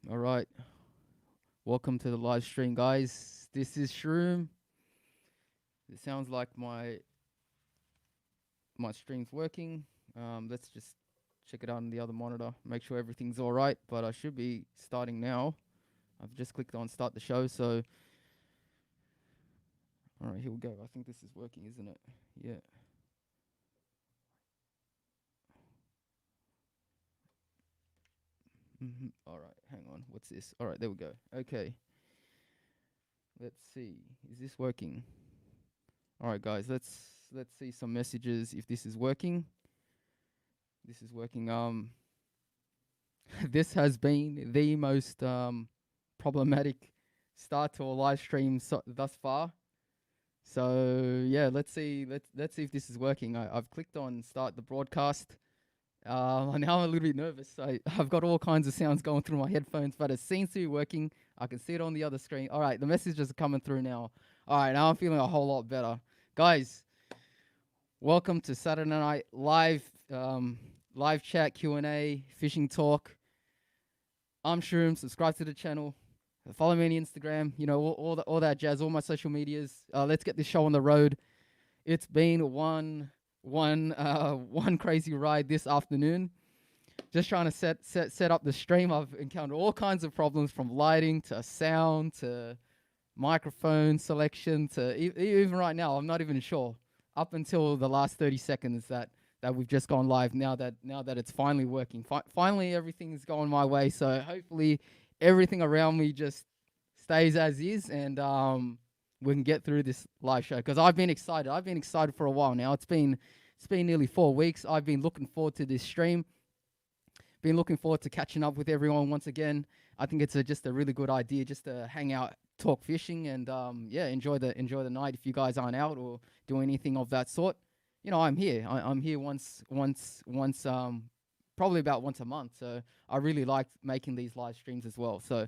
All right. Welcome to the live stream, guys. This is Shroom. It sounds like my stream's working. Let's just check it out on the other monitor. Make sure everything's all right. But I should be starting now. I've just clicked on start the show. So, all right, here we go. I think this is working, isn't it? Yeah. All right. Hang on. What's this? All right. There we go. Okay. Let's see. Is this working? All right, guys. Let's see some messages if this is working. This is working. This has been the most problematic start to a live stream thus far. So yeah, let's see if this is working. I've clicked on start the broadcast. Now I'm a little bit nervous. I've got all kinds of sounds going through my headphones, but it seems to be working. I can see it on the other screen. All right, the messages are coming through now. All right, now I'm feeling a whole lot better, guys. Welcome to Saturday Night Live, live chat Q&A, fishing talk. I'm Shroom. Subscribe to the channel. Follow me on Instagram. You know, all that jazz. All my social medias. Let's get this show on the road. It's been one crazy ride this afternoon. Just trying to set up the stream. I've encountered all kinds of problems, from lighting to sound to microphone selection to even right now. I'm not even sure. Up until the last 30 seconds that we've just gone live. Now that it's finally working. Finally, everything's going my way. So hopefully, everything around me just stays as is, and we can get through this live show. Because I've been excited. I've been excited for a while now. It's been nearly 4 weeks. I've been looking forward to this stream. Been looking forward to catching up with everyone once again. I think it's just a really good idea just to hang out, talk fishing, and yeah, enjoy the night. If you guys aren't out or doing anything of that sort, you know, I'm here. I'm here once, probably about once a month. So I really like making these live streams as well. So,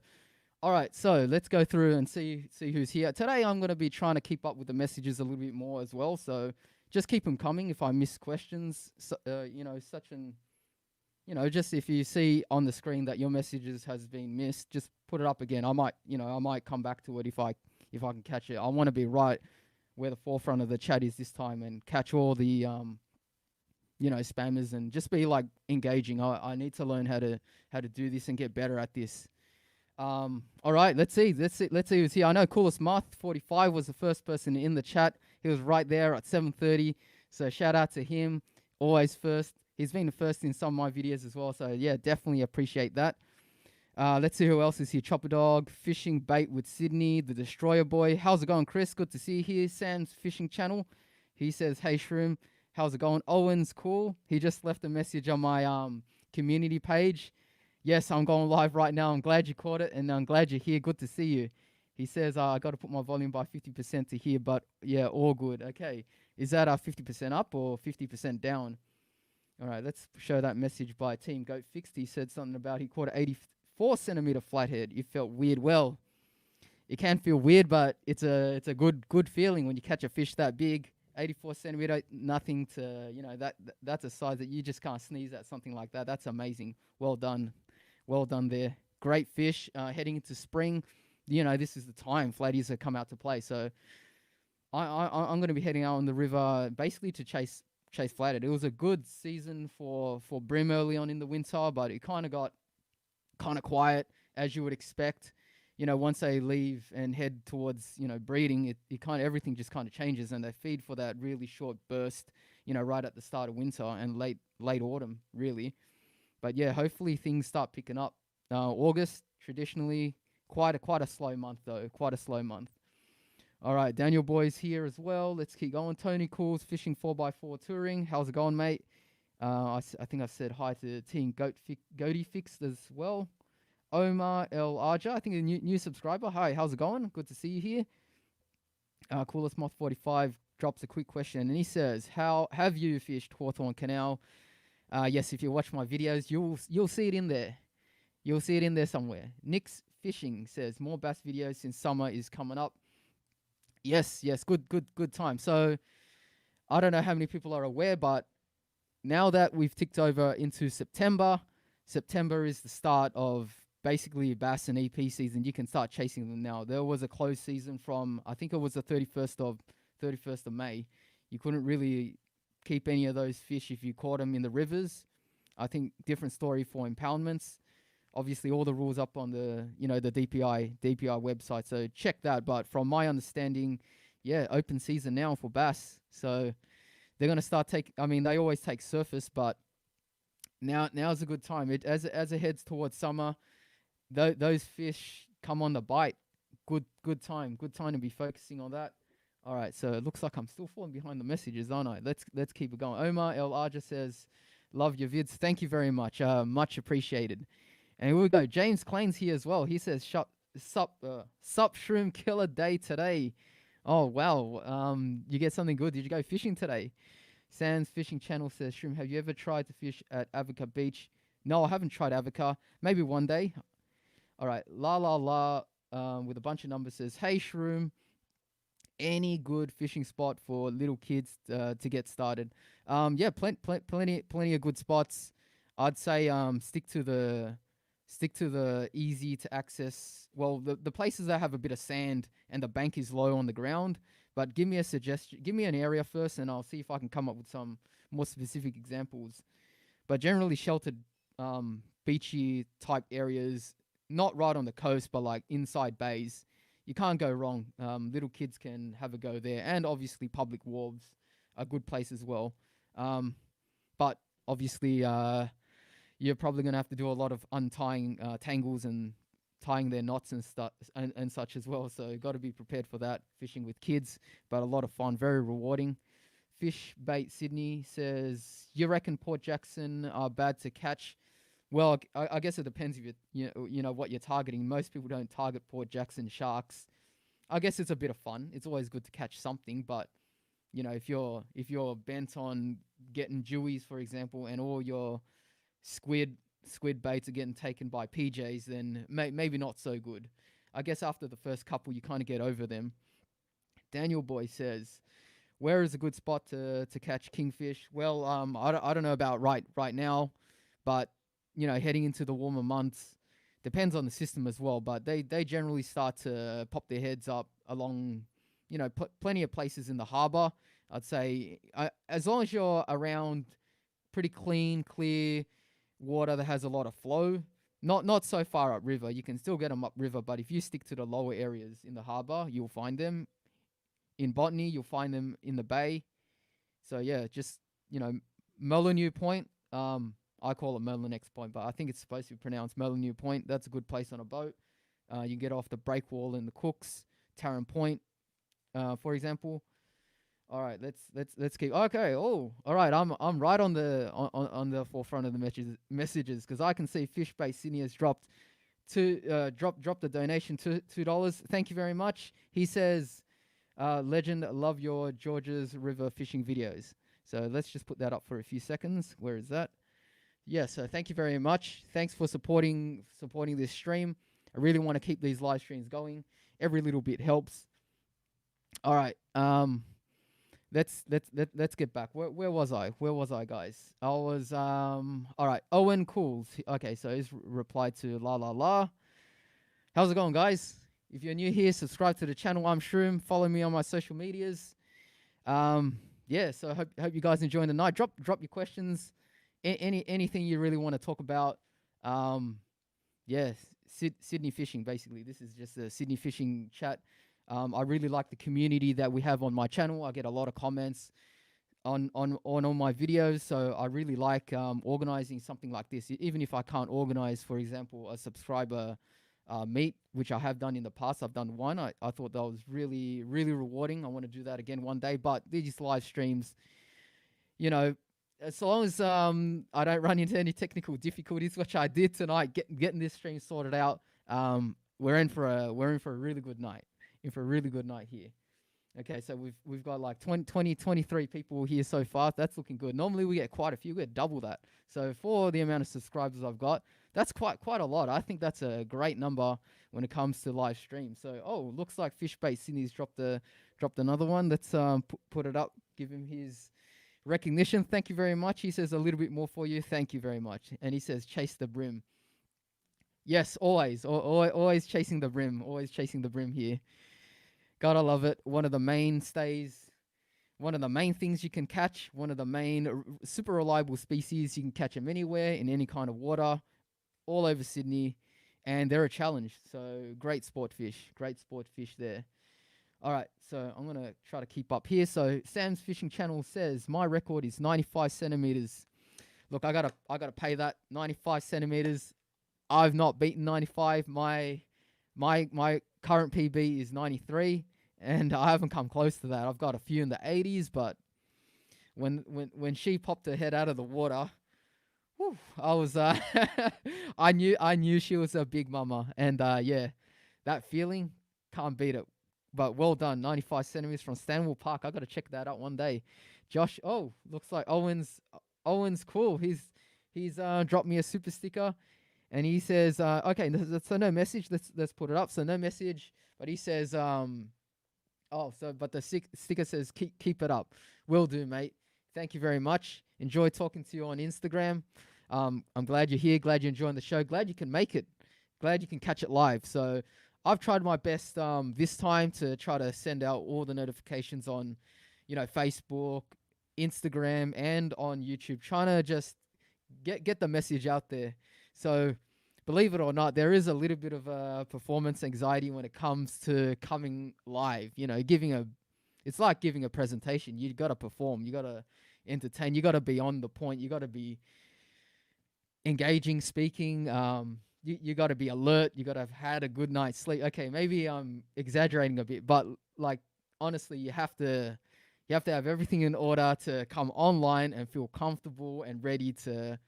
all right, so let's go through and see who's here. Today I'm going to be trying to keep up with the messages a little bit more as well. So just keep them coming. If I miss questions, you know, just if you see on the screen that your messages has been missed, just put it up again. I might come back to it if I can catch it. I want to be right where the forefront of the chat is this time and catch all the spammers and just be like engaging. I need to learn how to do this and get better at this. All right, let's see who's here. I know Coolest Moth 45 was the first person in the chat. He was right there at 7:30. So shout out to him. Always first. He's been the first in some of my videos as well. So yeah, definitely appreciate that. Let's see who else is here. Chopper Dog, Fishing Bait with Sydney, the Destroyer Boy. How's it going, Chris? Good to see you here. Sam's Fishing Channel. He says, hey, Shroom, how's it going? Owen's cool. He just left a message on my community page. Yes, I'm going live right now. I'm glad you caught it, and I'm glad you're here. Good to see you. He says, I got to put my volume by 50% to hear, but yeah, all good. Okay. Is that 50% up or 50% down? All right, let's show that message by Team Goat Fixed. He said something about he caught an 84 centimeter flathead. It felt weird. Well, it can feel weird, but it's a good feeling when you catch a fish that big. 84 centimeter, nothing to, you know, that's a size that you just can't sneeze at, something like that. That's amazing. Well done there. Great fish. Heading into spring, you know, this is the time flatties have come out to play. So I'm going to be heading out on the river basically to chase flathead. It was a good season for brim early on in the winter, but it kind of got quiet, as you would expect. You know, once they leave and head towards, you know, breeding, it kind of, everything just kind of changes, and they feed for that really short burst, you know, right at the start of winter and late autumn, really. But yeah, hopefully things start picking up. August, traditionally, quite a slow month though, quite a slow month. All right, Daniel Boy's here as well. Let's keep going. Tony Cools, Fishing 4x4 Touring. How's it going, mate? I think I said hi to Team Goaty Fixed as well. Omar El Arja, I think a new subscriber. Hi, how's it going? Good to see you here. Coolest Moth 45 drops a quick question, and he says, how have you fished Hawthorne Canal? Yes, if you watch my videos, you'll see it in there. You'll see it in there somewhere. Nick's Fishing says, more bass videos since summer is coming up. Yes, good time. So I don't know how many people are aware, but now that we've ticked over into September is the start of basically bass and EP season, you can start chasing them now. There was a closed season from, I think it was the 31st of May. You couldn't really keep any of those fish if you caught them in the rivers. I think different story for impoundments. Obviously, all the rules up on the the DPI website, so check that. But from my understanding, yeah, open season now for bass. So they're gonna start take. I mean, they always take surface, but now's a good time. As it heads towards summer, those fish come on the bite. Good time to be focusing on that. All right, so it looks like I'm still falling behind the messages, aren't I? Let's keep it going. Omar El Arja says, "Love your vids. Thank you very much. Much appreciated." And here we go. James Klain's here as well. He says, sup Shroom killer day today." Oh wow. You get something good. Did you go fishing today? Sam's Fishing Channel says, "Shroom, have you ever tried to fish at Avoca Beach?" No, I haven't tried Avoca. Maybe one day. All right. La la la. With a bunch of numbers says, "Hey Shroom, any good fishing spot for little kids to get started?" Yeah, plenty of good spots. I'd say stick to the easy to access. Well, the places that have a bit of sand and the bank is low on the ground. But give me a suggestion. Give me an area first, and I'll see if I can come up with some more specific examples. But generally sheltered, beachy type areas, not right on the coast, but like inside bays. You can't go wrong. Little kids can have a go there, and obviously public wharves are a good place as well. But obviously, you're probably going to have to do a lot of untying tangles and tying their knots and stuff and such as well. So got to be prepared for that. Fishing with kids, but a lot of fun, very rewarding. Fish Bait Sydney says, "You reckon Port Jackson are bad to catch?" Well, I guess it depends if you know what you're targeting. Most people don't target Port Jackson sharks. I guess it's a bit of fun. It's always good to catch something, but if you're bent on getting dewies, for example, and all your squid baits are getting taken by PJs, then maybe not so good. I guess after the first couple, you kind of get over them. Daniel Boy says, "Where is a good spot to catch kingfish?" Well, I don't know about right now, but heading into the warmer months, depends on the system as well. But they generally start to pop their heads up along, plenty of places in the harbour. I'd say as long as you're around pretty clean, clear water that has a lot of flow, not so far upriver. You can still get them upriver, but if you stick to the lower areas in the harbour, you'll find them. In Botany, you'll find them in the bay. So yeah, just Molyneux Point. I call it Merlin's Point, but I think it's supposed to be pronounced Molyneux Point. That's a good place on a boat. You get off the breakwall in the Cooks, Tarrant Point, for example. All right, let's keep. Okay, oh, all right. I'm right on the forefront of the messages because I can see Fish Bay Sydney has dropped the donation to $2. Thank you very much. He says, "Legend, love your Georges River fishing videos." So let's just put that up for a few seconds. Where is that? Yeah. So thank you very much. Thanks for supporting this stream. I really want to keep these live streams going. Every little bit helps. All right. Let's get back. Where was I? Where was I, guys? I was all right. Owen Cools. Okay, so he's replied to la la la. How's it going, guys? If you're new here, subscribe to the channel. I'm Shroom. Follow me on my social medias. Yeah. So hope you guys enjoying the night. Drop your questions. Anything you really want to talk about. Yeah. Sydney fishing. Basically, this is just a Sydney fishing chat. I really like the community that we have on my channel. I get a lot of comments on all my videos, so I really like organizing something like this. Even if I can't organize, for example, a subscriber meet, which I have done in the past. I've done one. I thought that was really, really rewarding. I want to do that again one day. But these live streams, as long as I don't run into any technical difficulties, which I did tonight, getting this stream sorted out, we're in for a really good night. For a really good night here. Okay, so we've got like 23 people here so far. That's looking good. Normally we get quite a few. We get double that. So for the amount of subscribers I've got, that's quite a lot. I think that's a great number when it comes to live stream. So looks like Fish Bait Sydney's dropped another one. Let's put it up. Give him his recognition. Thank you very much. He says a little bit more for you. Thank you very much. And he says chase the brim. Yes, always, always chasing the brim, always chasing the brim here. Gotta love it. One of the mainstays, one of the main things you can catch, one of the main super reliable species. You can catch them anywhere in any kind of water, all over Sydney, and they're a challenge. So great sport fish there. All right, so I'm gonna try to keep up here. So Sam's Fishing Channel says my record is 95 centimeters. Look, I gotta pay that 95 centimeters. I've not beaten 95. My current PB is 93, and I haven't come close to that. I've got a few in the 80s, but when she popped her head out of the water, whew, I was I knew she was a big mama, and yeah, that feeling can't beat it. But well done, 95 centimeters from Stanwell Park. I got to check that out one day. Josh, oh, looks like Owen's cool. He's dropped me a super sticker, and he says, okay, so no message. Let's put it up. So no message, but he says, but the sticker says keep it up. Will do, mate. Thank you very much. Enjoy talking to you on Instagram. I'm glad you're here. Glad you're enjoying the show. Glad you can make it. Glad you can catch it live. So I've tried my best this time to try to send out all the notifications on, Facebook, Instagram, and on YouTube. Trying to just get the message out there. So believe it or not, there is a little bit of performance anxiety when it comes to coming live. It's like giving a presentation. You got to perform. You got to entertain. You got to be on the point. You got to be engaging, speaking. You got to be alert. You got to have had a good night's sleep. Okay, maybe I'm exaggerating a bit, but like honestly, you have to have everything in order to come online and feel comfortable and ready to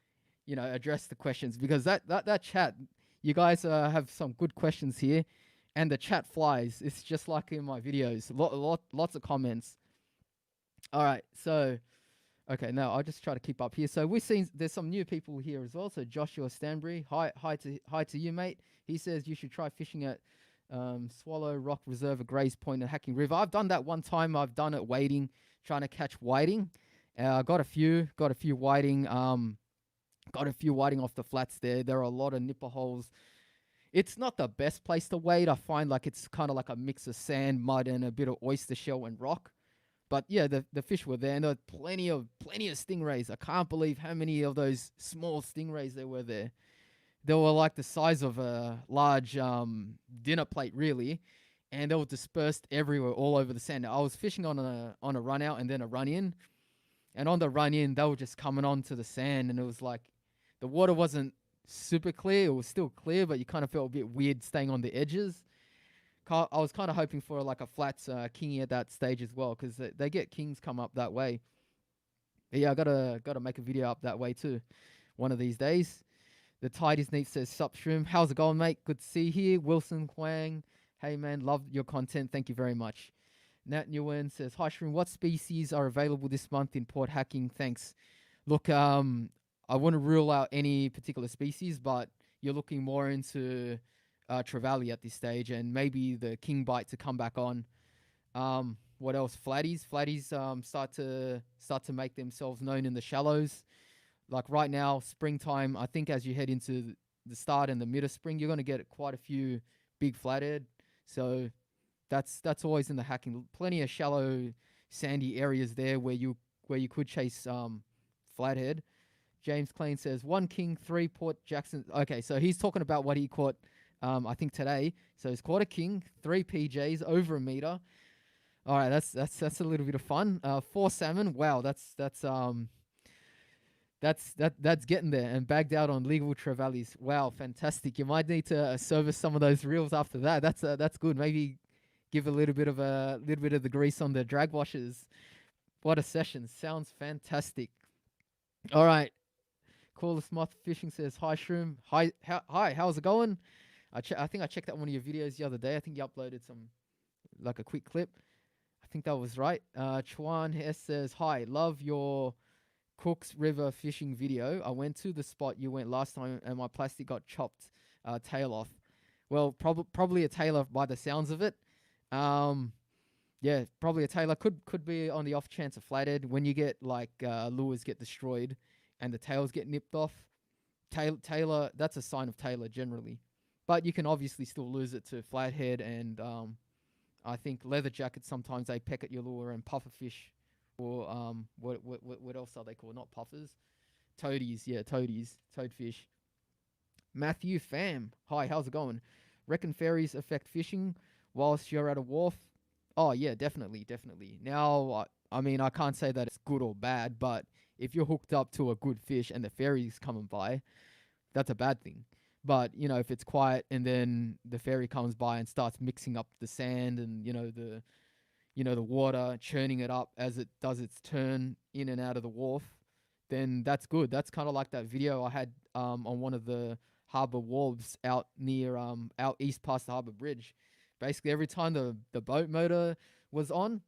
address the questions, because that chat, you guys have some good questions here, and the chat flies. It's just like in my videos, lots of comments. All right, so okay, now I'll just try to keep up here. So we've seen there's some new people here as well. So Joshua Stanbury, hi to you, mate. He says you should try fishing at Swallow Rock Reserve at Grays Point and Hacking River. I've done that one time. I've done it wading, trying to catch whiting. Got a few whiting. Got a few whiting off the flats there. There are a lot of nipper holes. It's not the best place to wade. I find like it's kind of like a mix of sand, mud, and a bit of oyster shell and rock. But yeah, the fish were there, and there were plenty of stingrays. I can't believe how many of those small stingrays there were there. They were like the size of a large dinner plate, really, and they were dispersed everywhere, all over the sand. I was fishing on a run out and then a run in, and on the run in, they were just coming onto the sand, and it was like the water wasn't super clear. It was still clear, but you kind of felt a bit weird staying on the edges. I was kind of hoping for like a flat kingy at that stage as well, because they get kings come up that way. But yeah, I gotta make a video up that way too, one of these days. The Tide is neat says, sup Shroom, how's it going, mate? Good to see you here. Wilson Kwang, hey man, love your content. Thank you very much. Nat Nguyen says, hi Shroom, what species are available this month in Port Hacking? Thanks. Look, I wouldn't rule out any particular species, but you're looking more into trevally at this stage, and maybe the king bite to come back on. What else? Flatties start to make themselves known in the shallows. Like right now, springtime. I think as you head into the start and the mid of spring, you're going to get quite a few big flathead. So that's always in the hacking. Plenty of shallow, sandy areas there where you could chase flathead. James Klein says 1 king, 3 Port Jackson. Okay, so he's talking about what he caught. I think today. So he's caught a king, 3 PJs over a meter. All right, that's a little bit of fun. 4 salmon. Wow, that's getting there, and bagged out on legal trevallies. Wow, fantastic. You might need to service some of those reels after that. That's good. Maybe give a little bit of the grease on the drag washers. What a session. Sounds fantastic. All right. Coolest Moth Fishing says, hi Shroom. Hi, how's it going? I think I checked out one of your videos the other day. I think you uploaded like a quick clip. I think that was right. Chuan S says, hi, love your Cooks River fishing video. I went to the spot you went last time and my plastic got chopped tail off. Well, probably a tailor by the sounds of it. Yeah, probably a tailor. Could be on the off chance of flathead. When you get like lures get destroyed and the tails get nipped off, Tailor, that's a sign of Tailor generally. But you can obviously still lose it to flathead and I think leather jackets. Sometimes they peck at your lure, and puffer fish, or what else are they called? Not puffers, toadies. Yeah, toadies, toadfish. Matthew Pham, hi, how's it going? Reckon fairies affect fishing whilst you're at a wharf? Oh yeah, definitely, definitely. Now, I mean, I can't say that it's good or bad, but if you're hooked up to a good fish and the fairies coming by, that's a bad thing. But if it's quiet and then the fairy comes by and starts mixing up the sand and the water, churning it up as it does its turn in and out of the wharf, then that's good. That's kind of like that video I had on one of the harbor wharves out near out east past the harbor bridge. Basically, every time the boat motor was on,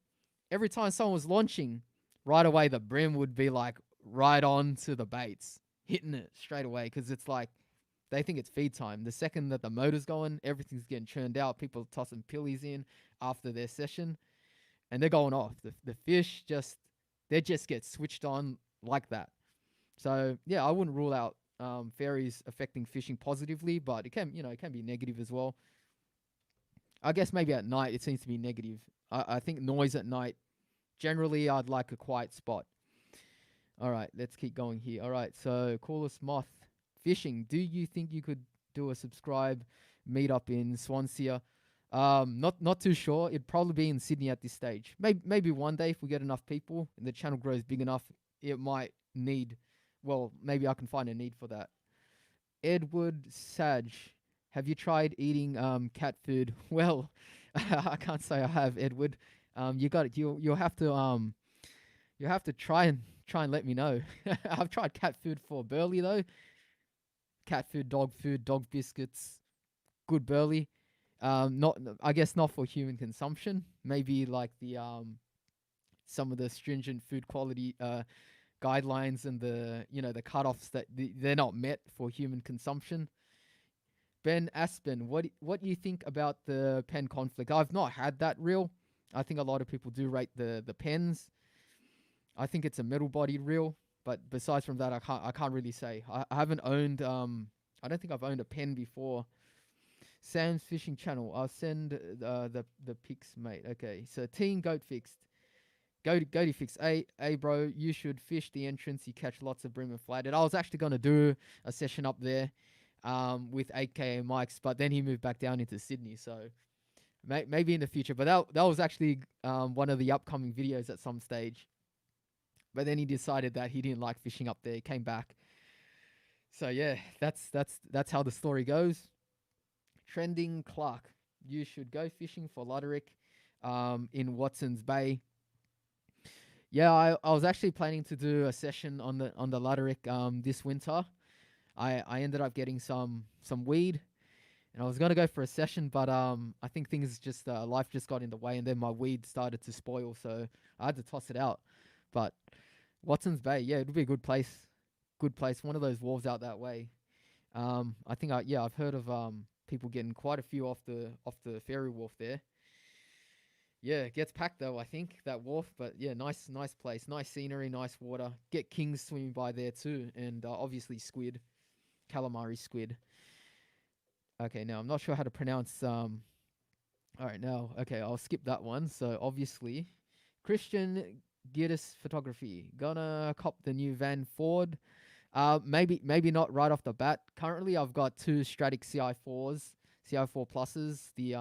every time someone was launching, right away the brim would be like right on to the baits, hitting it straight away because it's like they think it's feed time. The second that the motor's going, everything's getting churned out. People are tossing pillies in after their session, and they're going off. The fish just get switched on like that. So yeah, I wouldn't rule out fairies affecting fishing positively, but it can be negative as well. I guess maybe at night it seems to be negative. I think noise at night. Generally, I'd like a quiet spot. All right, let's keep going here. All right, so coolest moth fishing. Do you think you could do a subscribe meetup in Swansea? Not too sure. It'd probably be in Sydney at this stage. Maybe one day if we get enough people and the channel grows big enough, it might need. Well, maybe I can find a need for that. Edward Sage, have you tried eating cat food? Well, I can't say I have, Edward. You got it. You'll have to try and let me know. I've tried cat food for Burley though. Cat food, dog biscuits, good Burley. Not I guess not for human consumption. Maybe like the some of the stringent food quality guidelines and the cutoffs that they're not met for human consumption. Ben Aspen, what do you think about the pen conflict? I've not had that reel. I think a lot of people do rate the pens. I think it's a metal bodied reel, but besides from that, I can't really say. I haven't owned I don't think I've owned a pen before. Sam's Fishing Channel. I'll send the pics, mate. Okay, so Team Goat Fixed. Goaty Fix. Hey, bro, you should fish the entrance. You catch lots of brim and flathead. I was actually going to do a session up there with 8K and Mike's, but then he moved back down into Sydney. So maybe in the future. But that was actually one of the upcoming videos at some stage. But then he decided that he didn't like fishing up there. He came back. So yeah, that's how the story goes. Trending Clark. You should go fishing for Luderick in Watson's Bay. Yeah, I was actually planning to do a session on the Luderick this winter. I ended up getting some weed, and I was gonna go for a session, but I think things just life just got in the way, and then my weed started to spoil, so I had to toss it out. But Watson's Bay, yeah, it would be a good place. Good place. One of those wharves out that way. I think I've heard of people getting quite a few off the ferry wharf there. Yeah, it gets packed though, I think, that wharf. But yeah, nice place. Nice scenery, nice water. Get kings swimming by there too. And obviously squid. Calamari squid. Okay, now I'm not sure how to pronounce alright, now okay, I'll skip that one. So obviously Christian Giddis Photography. Gonna cop the new Van Ford. Maybe not right off the bat. Currently I've got two Stratic CI4s, CI4 pluses, the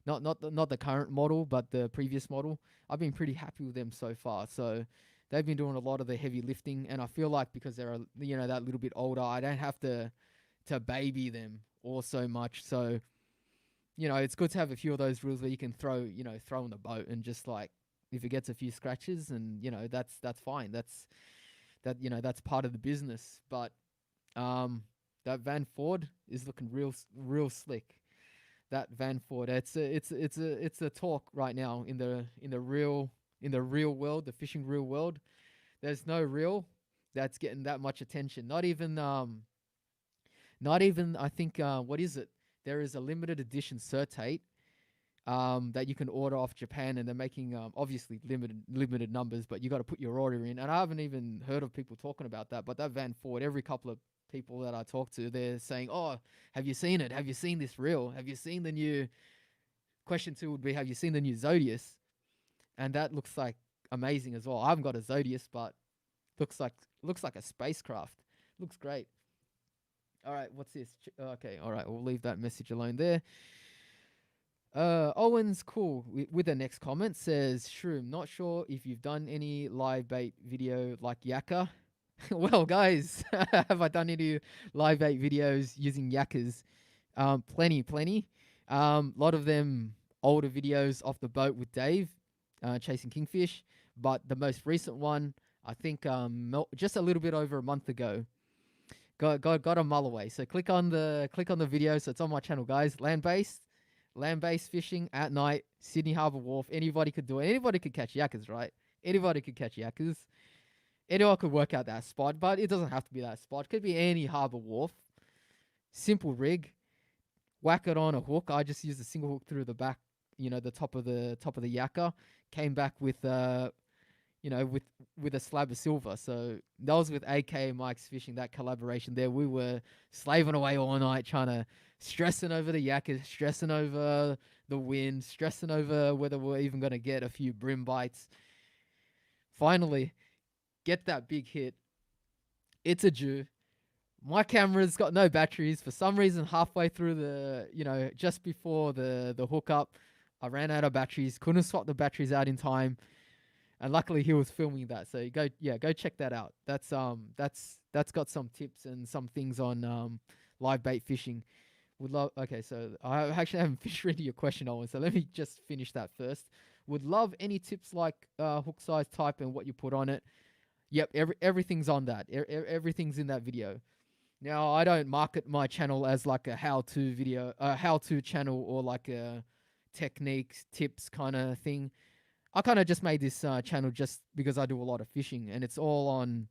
not the current model, but the previous model. I've been pretty happy with them so far. So they've been doing a lot of the heavy lifting, and I feel like because they're that little bit older, I don't have to baby them all so much. So it's good to have a few of those reels where you can throw in the boat and just like if it gets a few scratches, and that's fine. That's part of the business. But that Van Ford is looking real slick. That Van Ford, it's a talk right now in the real world, the fishing real world. There's no reel that's getting that much attention. Not even I think what is it? There is a limited edition Certate that you can order off Japan, and they're making obviously limited numbers, but you got to put your order in. And I haven't even heard of people talking about that. But that Van Ford, every couple of people that I talk to, they're saying, "Oh, have you seen it? Have you seen this reel? Have you seen the new?" Question 2 would be, "Have you seen the new Zodius?" And that looks like amazing as well. I haven't got a Zodius, but looks like a spacecraft. Looks great. All right, what's this? Okay, all right, we'll leave that message alone there. Owen's cool with the next comment says, Shroom, not sure if you've done any live bait video like Yakka. Well, guys, have I done any live bait videos using Yakkers? Plenty. Lot of them older videos off the boat with Dave, chasing kingfish. But the most recent one, I think, just a little bit over a month ago, got a mull away. So click on the video. So it's on my channel, guys. Land-based fishing at night, Sydney Harbour Wharf. Anybody could do it. Anybody could catch yakkers, right? Anybody could catch yakkers. Anyone could work out that spot, but it doesn't have to be that spot. It could be any harbour wharf. Simple rig. Whack it on a hook. I just used a single hook through the back, the top of the yakker. Came back with with a slab of silver. So that was with AK and Mike's Fishing, that collaboration there. We were slaving away all night stressing over the yakkers, stressing over the wind, stressing over whether we're even going to get a few brim bites. Finally, get that big hit. It's a Jew. My camera's got no batteries. For some reason, halfway through the, just before the hookup, I ran out of batteries. Couldn't swap the batteries out in time. And luckily he was filming that. So go check that out. That's got some tips and some things on live bait fishing. Okay, so I actually haven't finished reading your question, Owen. So let me just finish that first. Would love any tips like hook size, type, and what you put on it. Yep, everything's on that. Everything's in that video. Now, I don't market my channel as like a how-to video, how-to channel, or like a techniques, tips kind of thing. I kind of just made this channel just because I do a lot of fishing, and it's all on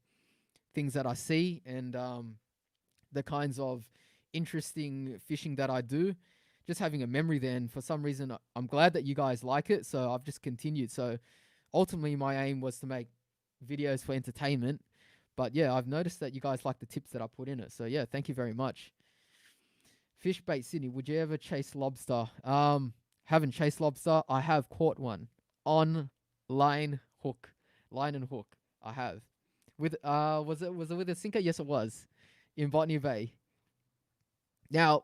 things that I see and the kinds of interesting fishing that I do. Just having a memory then. For some reason, I'm glad that you guys like it, so I've just continued. So ultimately, my aim was to make videos for entertainment. But yeah, I've noticed that you guys like the tips that I put in it. So yeah, thank you very much. Fish bait Sydney, would you ever chase lobster? Haven't chased lobster. I have caught one on line and hook. I have. With was it with a sinker? Yes, it was. In Botany Bay. Now,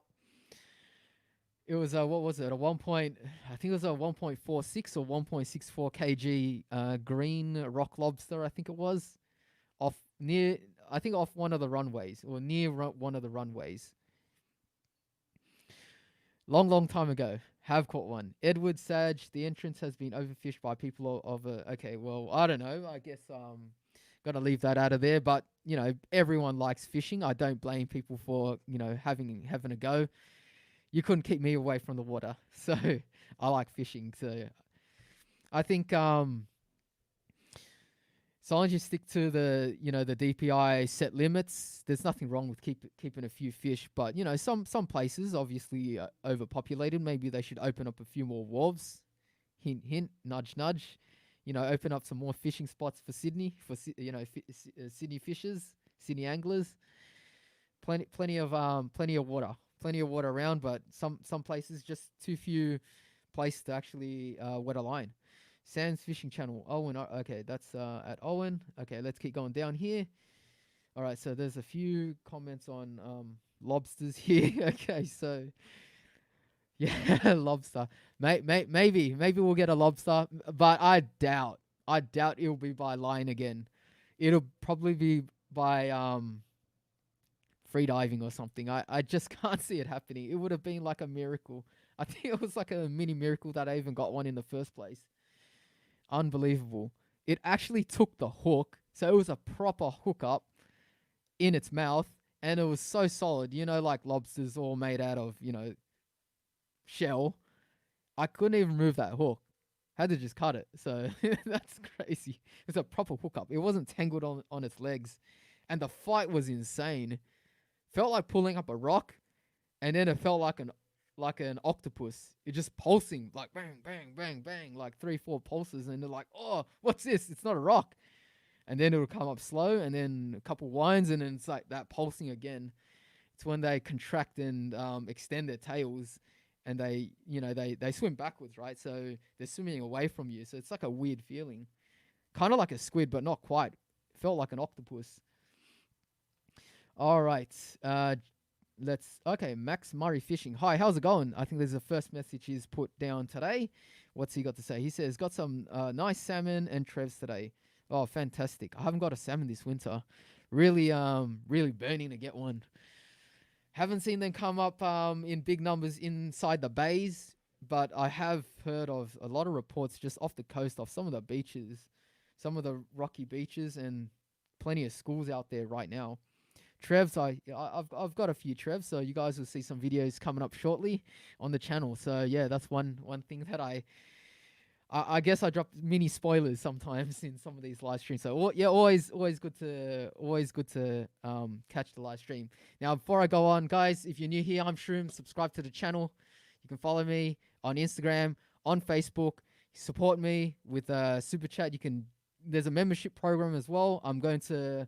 it was what was it? I think it was a 1.46 or 1.64 kg green rock lobster. I think it was off one of the runways or near one of the runways. Long time ago. Have caught one. Edward Sage, the entrance has been overfished by people of okay, well, I don't know. I guess gotta leave that out of there. But everyone likes fishing. I don't blame people for having a go. You couldn't keep me away from the water, so I like fishing. So I think so long as you stick to the the DPI set limits, there's nothing wrong with keeping a few fish. But some places obviously overpopulated. Maybe they should open up a few more wharves. Hint, hint, nudge, nudge. Open up some more fishing spots for Sydney, for Sydney fishers, Sydney anglers. Plenty of water around, but some places just too few places to actually wet a line. Sam's Fishing Channel. Owen. Okay, that's at Owen. Okay, let's keep going down here. All right, so there's a few comments on lobsters here. Okay, so yeah, lobster. Maybe we'll get a lobster, but I doubt it'll be by line again. It'll probably be by free diving or something. I just can't see it happening. It would have been like a miracle. I think it was like a mini miracle that I even got one in the first place. Unbelievable. It actually took the hook, so it was a proper hookup in its mouth, and it was so solid. Like lobsters all made out of, shell. I couldn't even move that hook. Had to just cut it. So that's crazy. It was a proper hookup. It wasn't tangled on its legs. And the fight was insane. Felt like pulling up a rock, and then it felt like an octopus. It just pulsing, like bang, bang, bang, bang, like 3-4 pulses, and they're like, oh, what's this? It's not a rock. and then it'll come up slow, and then a couple winds, and then it's like that pulsing again. It's when they contract and extend their tails, and they swim backwards, right? So they're swimming away from you. So it's like a weird feeling, kind of like a squid, but not quite. Felt like an octopus. All right. Okay, Max Murray Fishing. Hi, how's it going? I think there's the first message he's put down today. What's he got to say? He says, got some nice salmon and trevs today. Oh, fantastic. I haven't got a salmon this winter. Really burning to get one. Haven't seen them come up in big numbers inside the bays, but I have heard of a lot of reports just off the coast, off some of the beaches, some of the rocky beaches, and plenty of schools out there right now. Trevs, I've got a few Trevs, so you guys will see some videos coming up shortly on the channel. So yeah, that's one thing that I guess I drop mini spoilers sometimes in some of these live streams. So yeah, always good to catch the live stream. Now before I go on, guys, if you're new here, I'm Shroom. Subscribe to the channel. You can follow me on Instagram, on Facebook. Support me with super chat. There's a membership program as well. I'm going to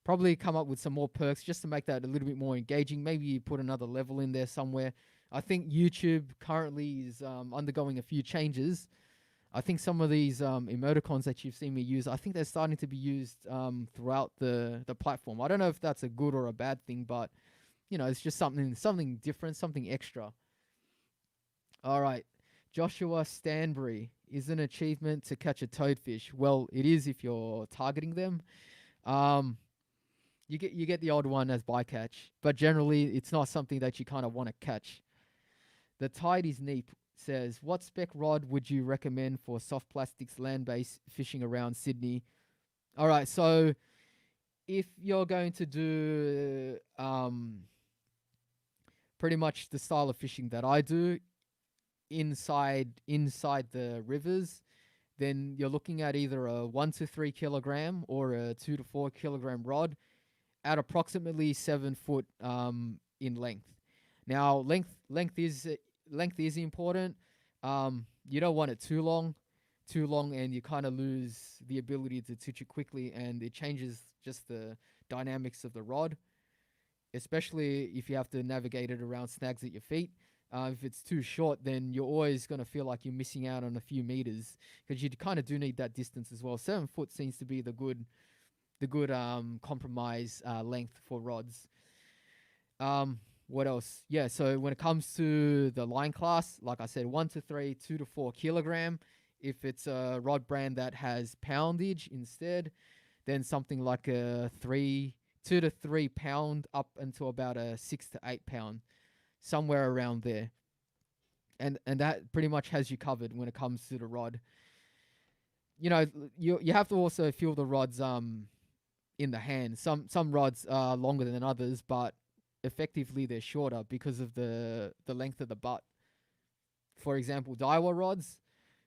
probably come up with some more perks just to make that a little bit more engaging. Maybe you put another level in there somewhere. I think YouTube currently is undergoing a few changes. I think some of these emoticons that you've seen me use, I think they're starting to be used throughout the platform. I don't know if that's a good or a bad thing, but it's just something different, something extra. All right. Joshua Stanbury, is an achievement to catch a toadfish. Well, it is if you're targeting them. You get the odd one as bycatch, but generally it's not something that you kind of want to catch. The Tide is Neep says, what spec rod would you recommend for soft plastics land-based fishing around Sydney? All right, so if you're going to do pretty much the style of fishing that I do inside the rivers, then you're looking at either a 1 to 3 kilogram or a 2 to 4 kilogram rod at approximately 7 foot in length. Now, length is important. You don't want it too long, and you kind of lose the ability to touch it quickly, and it changes just the dynamics of the rod, especially if you have to navigate it around snags at your feet. If it's too short, then you're always going to feel like you're missing out on a few meters, because you kind of do need that distance as well. 7 foot seems to be the good compromise length for rods. What else? Yeah, so when it comes to the line class, like I said, 1 to 3, 2 to 4 kilogram. If it's a rod brand that has poundage instead, then something like a 2 to 3 pound up until about a 6 to 8 pound, somewhere around there. And that pretty much has you covered when it comes to the rod. You have to also feel the rods in the hand. Some rods are longer than others, but effectively they're shorter because of the length of the butt. For example, Daiwa rods,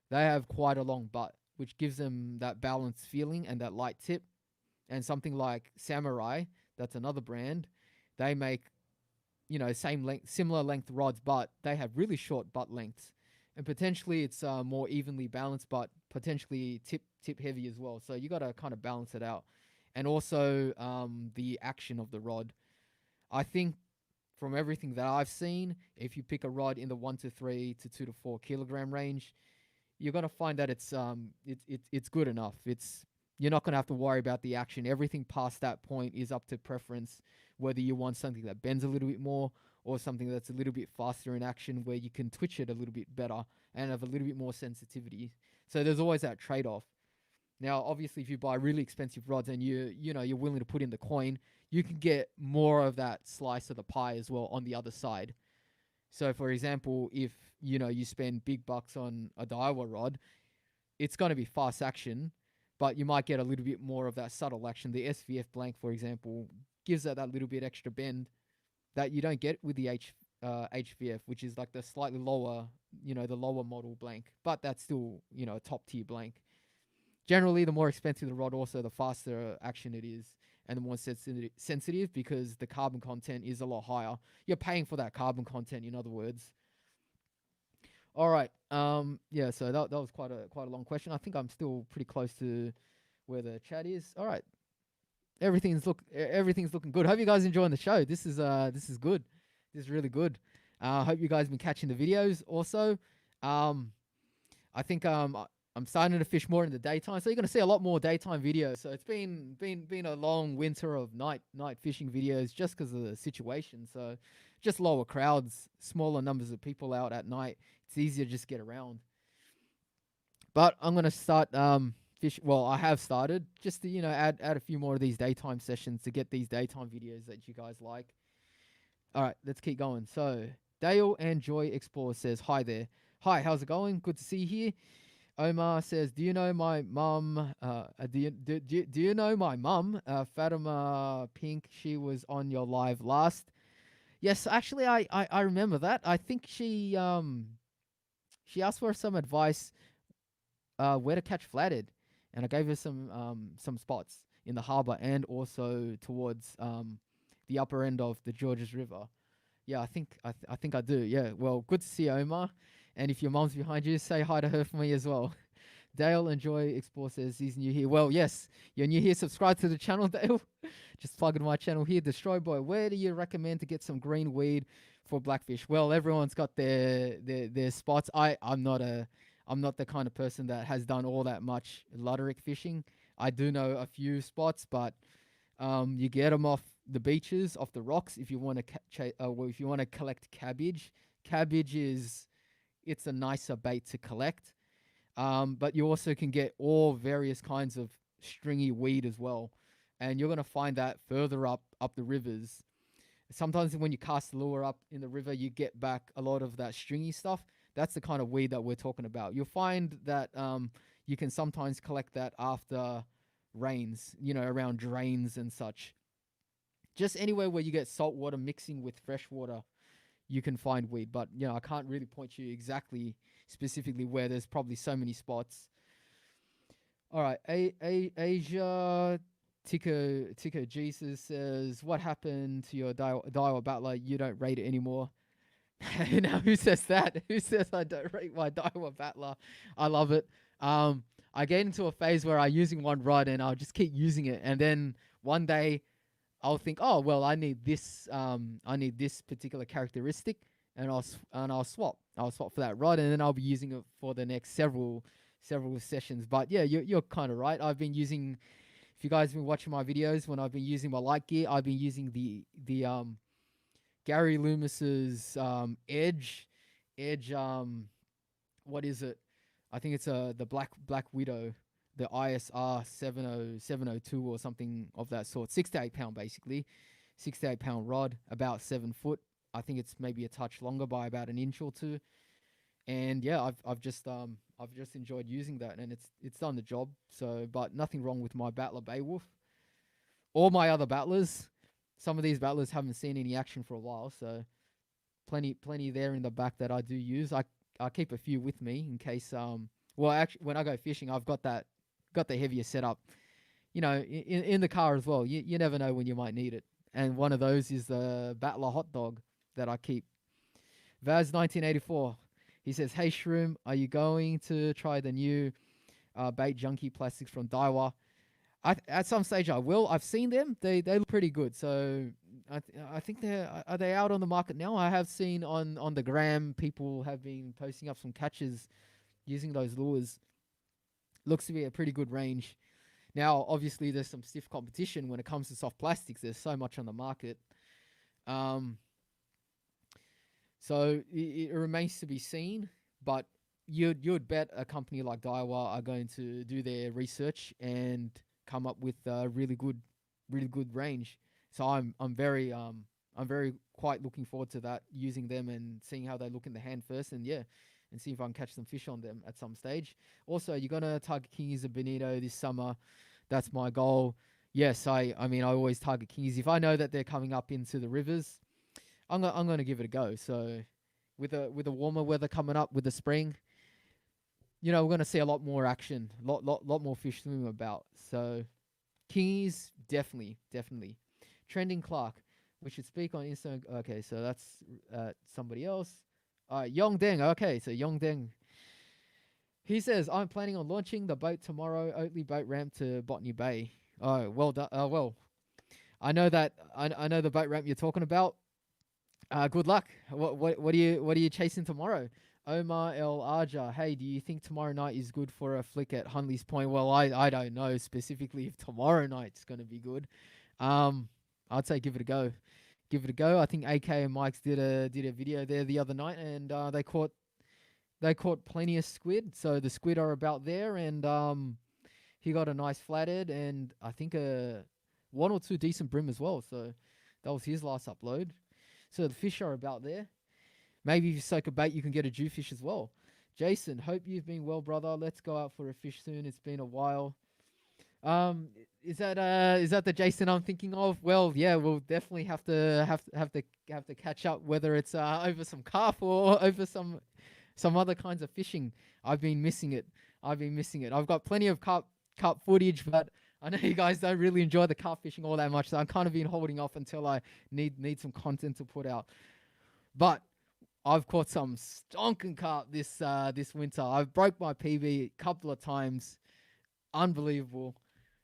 they have quite a long butt, which gives them that balanced feeling and that light tip. And something like Samurai, that's another brand, they make similar length rods, but they have really short butt lengths, and potentially it's more evenly balanced, but potentially tip heavy as well. So you got to kind of balance it out, and also the action of the rod. I think from everything that I've seen, if you pick a rod in the 1 to 3 to 2 to 4 kilogram range, you're gonna find that it's good enough. You're not gonna have to worry about the action. Everything past that point is up to preference, whether you want something that bends a little bit more or something that's a little bit faster in action, where you can twitch it a little bit better and have a little bit more sensitivity. So there's always that trade-off. Now, obviously, if you buy really expensive rods and you're willing to put in the coin, you can get more of that slice of the pie as well on the other side. So, for example, if you spend big bucks on a Daiwa rod, it's going to be fast action, but you might get a little bit more of that subtle action. The SVF blank, for example, gives that little bit extra bend that you don't get with the HVF, which is like the slightly lower, the lower model blank, but that's still, a top tier blank. Generally, the more expensive the rod, also the faster action it is, and the more sensitive, because the carbon content is a lot higher. You're paying for that carbon content, in other words. All right. Yeah. So that was quite a long question. I think I'm still pretty close to where the chat is. All right, everything's looking good. Hope you guys enjoying the show. This is good. This is really good. Hope you guys been catching the videos. Also, um, I think I'm starting to fish more in the daytime, so you're gonna see a lot more daytime videos. So it's been a long winter of night fishing videos just because of the situation. So just lower crowds, smaller numbers of people out at night. It's easier to just get around. But I'm gonna start fish. Well, I have started just to add a few more of these daytime sessions to get these daytime videos that you guys like. All right, let's keep going. So Dale and Joy Explorer says hi there. Hi, how's it going? Good to see you here. Omar says, "Do you know my mum? Do you know my mum, Fatima Pink? She was on your live last. Yes, actually, I remember that. I think she asked for some advice where to catch flathead, and I gave her some spots in the harbour and also towards the upper end of the Georges River. Yeah, I think I do. Yeah, well, good to see you, Omar. And if your mom's behind you, say hi to her for me as well. Dale Enjoy Explore says he's new here. Well, yes, you're new here. Subscribe to the channel, Dale. Just plugging my channel here. Destroy Boy, where do you recommend to get some green weed for blackfish? Well, everyone's got their spots. I'm not the kind of person that has done all that much luderick fishing. I do know a few spots, but you get them off the beaches, off the rocks. If you want to if you want to collect cabbage, it's a nicer bait to collect. But you also can get all various kinds of stringy weed as well, and you're gonna find that further up the rivers. Sometimes when you cast the lure up in the river, you get back a lot of that stringy stuff. That's the kind of weed that we're talking about. You'll find that you can sometimes collect that after rains, around drains and such. Just anywhere where you get salt water mixing with fresh water, you can find weed. But I can't really point you exactly specifically where. There's probably so many spots. All right, Asia Tico Jesus says, "What happened to your Daiwa Battler? You don't rate it anymore." Now who says that? Who says I don't rate my Daiwa Battler? I love it. I get into a phase where I'm using one rod and I'll just keep using it, and then one day I'll think, oh well, I need this particular characteristic, and I'll swap. I'll swap for that rod, and then I'll be using it for the next several sessions. But yeah, you're kind of right. I've been using. If you guys have been watching my videos, when I've been using my light gear, I've been using the Gary Loomis's edge what is it? I think it's the Black Widow, the ISR 70702 or something of that sort. 6 to 8 pound basically. 6 to 8 pound rod, about 7 foot. I think it's maybe a touch longer by about an inch or two. And yeah, I've just enjoyed using that, and it's done the job. So, but nothing wrong with my Battler Beowulf or my other battlers. Some of these battlers haven't seen any action for a while, so plenty there in the back that I do use. I keep a few with me in case well, actually when I go fishing, I've got the heavier setup, in the car as well. You never know when you might need it. And one of those is the Battler hot dog that I keep. Vaz 1984. He says, "Hey Shroom, are you going to try the new bait junkie plastics from Daiwa?" At some stage I will. I've seen them. They look pretty good. So I think are they out on the market now? I have seen on the gram people have been posting up some catches using those lures. Looks to be a pretty good range. Now, obviously, there's some stiff competition when it comes to soft plastics. There's so much on the market. So it remains to be seen, but you'd bet a company like Daiwa are going to do their research and come up with a really good range. So I'm very quite looking forward to that, using them and seeing how they look in the hand first, and see if I can catch some fish on them at some stage. Also, you're gonna target kingies and bonito this summer. That's my goal. Yes, I mean I always target kingies if I know that they're coming up into the rivers. I'm gonna give it a go. So with a warmer weather coming up with the spring, we're gonna see a lot more action, lot more fish swimming about. So kingies, definitely. Trending Clark, we should speak on Instagram. Okay, so that's somebody else. Yongdeng. Okay, so Yongdeng. He says, I'm planning on launching the boat tomorrow, Oatley boat ramp to Botany Bay. Oh, well done. Well, I know that. I know the boat ramp you're talking about. Good luck. What are you chasing tomorrow? Omar El Arja. Hey, do you think tomorrow night is good for a flick at Hunley's Point? Well, I don't know specifically if tomorrow night's going to be good. Um, I'd say give it a go. Give it a go. I think AK and Mike's did a video there the other night, and they caught plenty of squid. So the squid are about there, and he got a nice flathead, and I think one or two decent brim as well. So that was his last upload. So the fish are about there. Maybe if you soak a bait, you can get a jewfish as well. Jason, hope you've been well, brother. Let's go out for a fish soon. It's been a while. Is that the Jason I'm thinking of? Well, yeah, we'll definitely have to catch up, whether it's over some carp or over some other kinds of fishing. I've been missing it. I've got plenty of carp footage, but I know you guys don't really enjoy the carp fishing all that much, so I'm kind of been holding off until I need some content to put out. But I've caught some stonking carp this winter. I've broke my PB a couple of times. Unbelievable.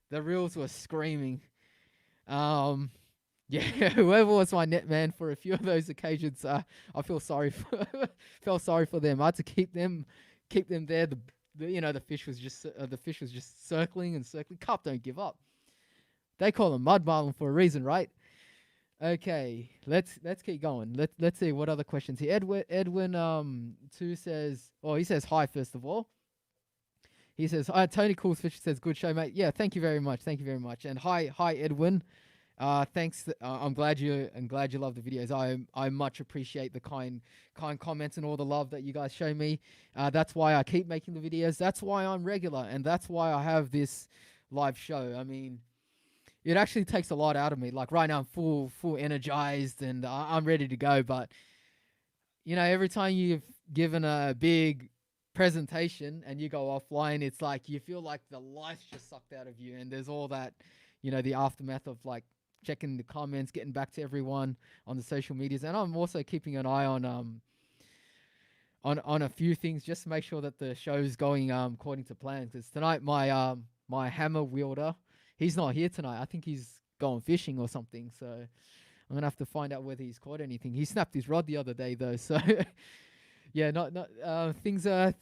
The reels were screaming. Um, yeah, whoever was my net man for a few of those occasions, I feel sorry for felt sorry for them. I had to keep them there. The fish was just circling and circling. Carp don't give up. They call them mud marlin for a reason, right? Okay, let's keep going. Let's see what other questions here. Edwin two says, he says hi first of all. He says, hi, Tony Coolsfish says, good show, mate. Yeah, thank you very much. Thank you very much. And hi, Edwin. Thanks. I'm glad you love the videos. I much appreciate the kind comments and all the love that you guys show me. That's why I keep making the videos. That's why I'm regular, and that's why I have this live show. I mean, it actually takes a lot out of me. Like right now, I'm full energized, and I'm ready to go. But every time you've given a big presentation and you go offline, it's like you feel like the life's just sucked out of you, and there's all that, the aftermath of like checking the comments, getting back to everyone on the social medias, and I'm also keeping an eye on a few things just to make sure that the show's going according to plan. Because tonight my hammer wielder, he's not here tonight. I think he's going fishing or something. So I'm gonna have to find out whether he's caught anything. He snapped his rod the other day though, so. Yeah, things are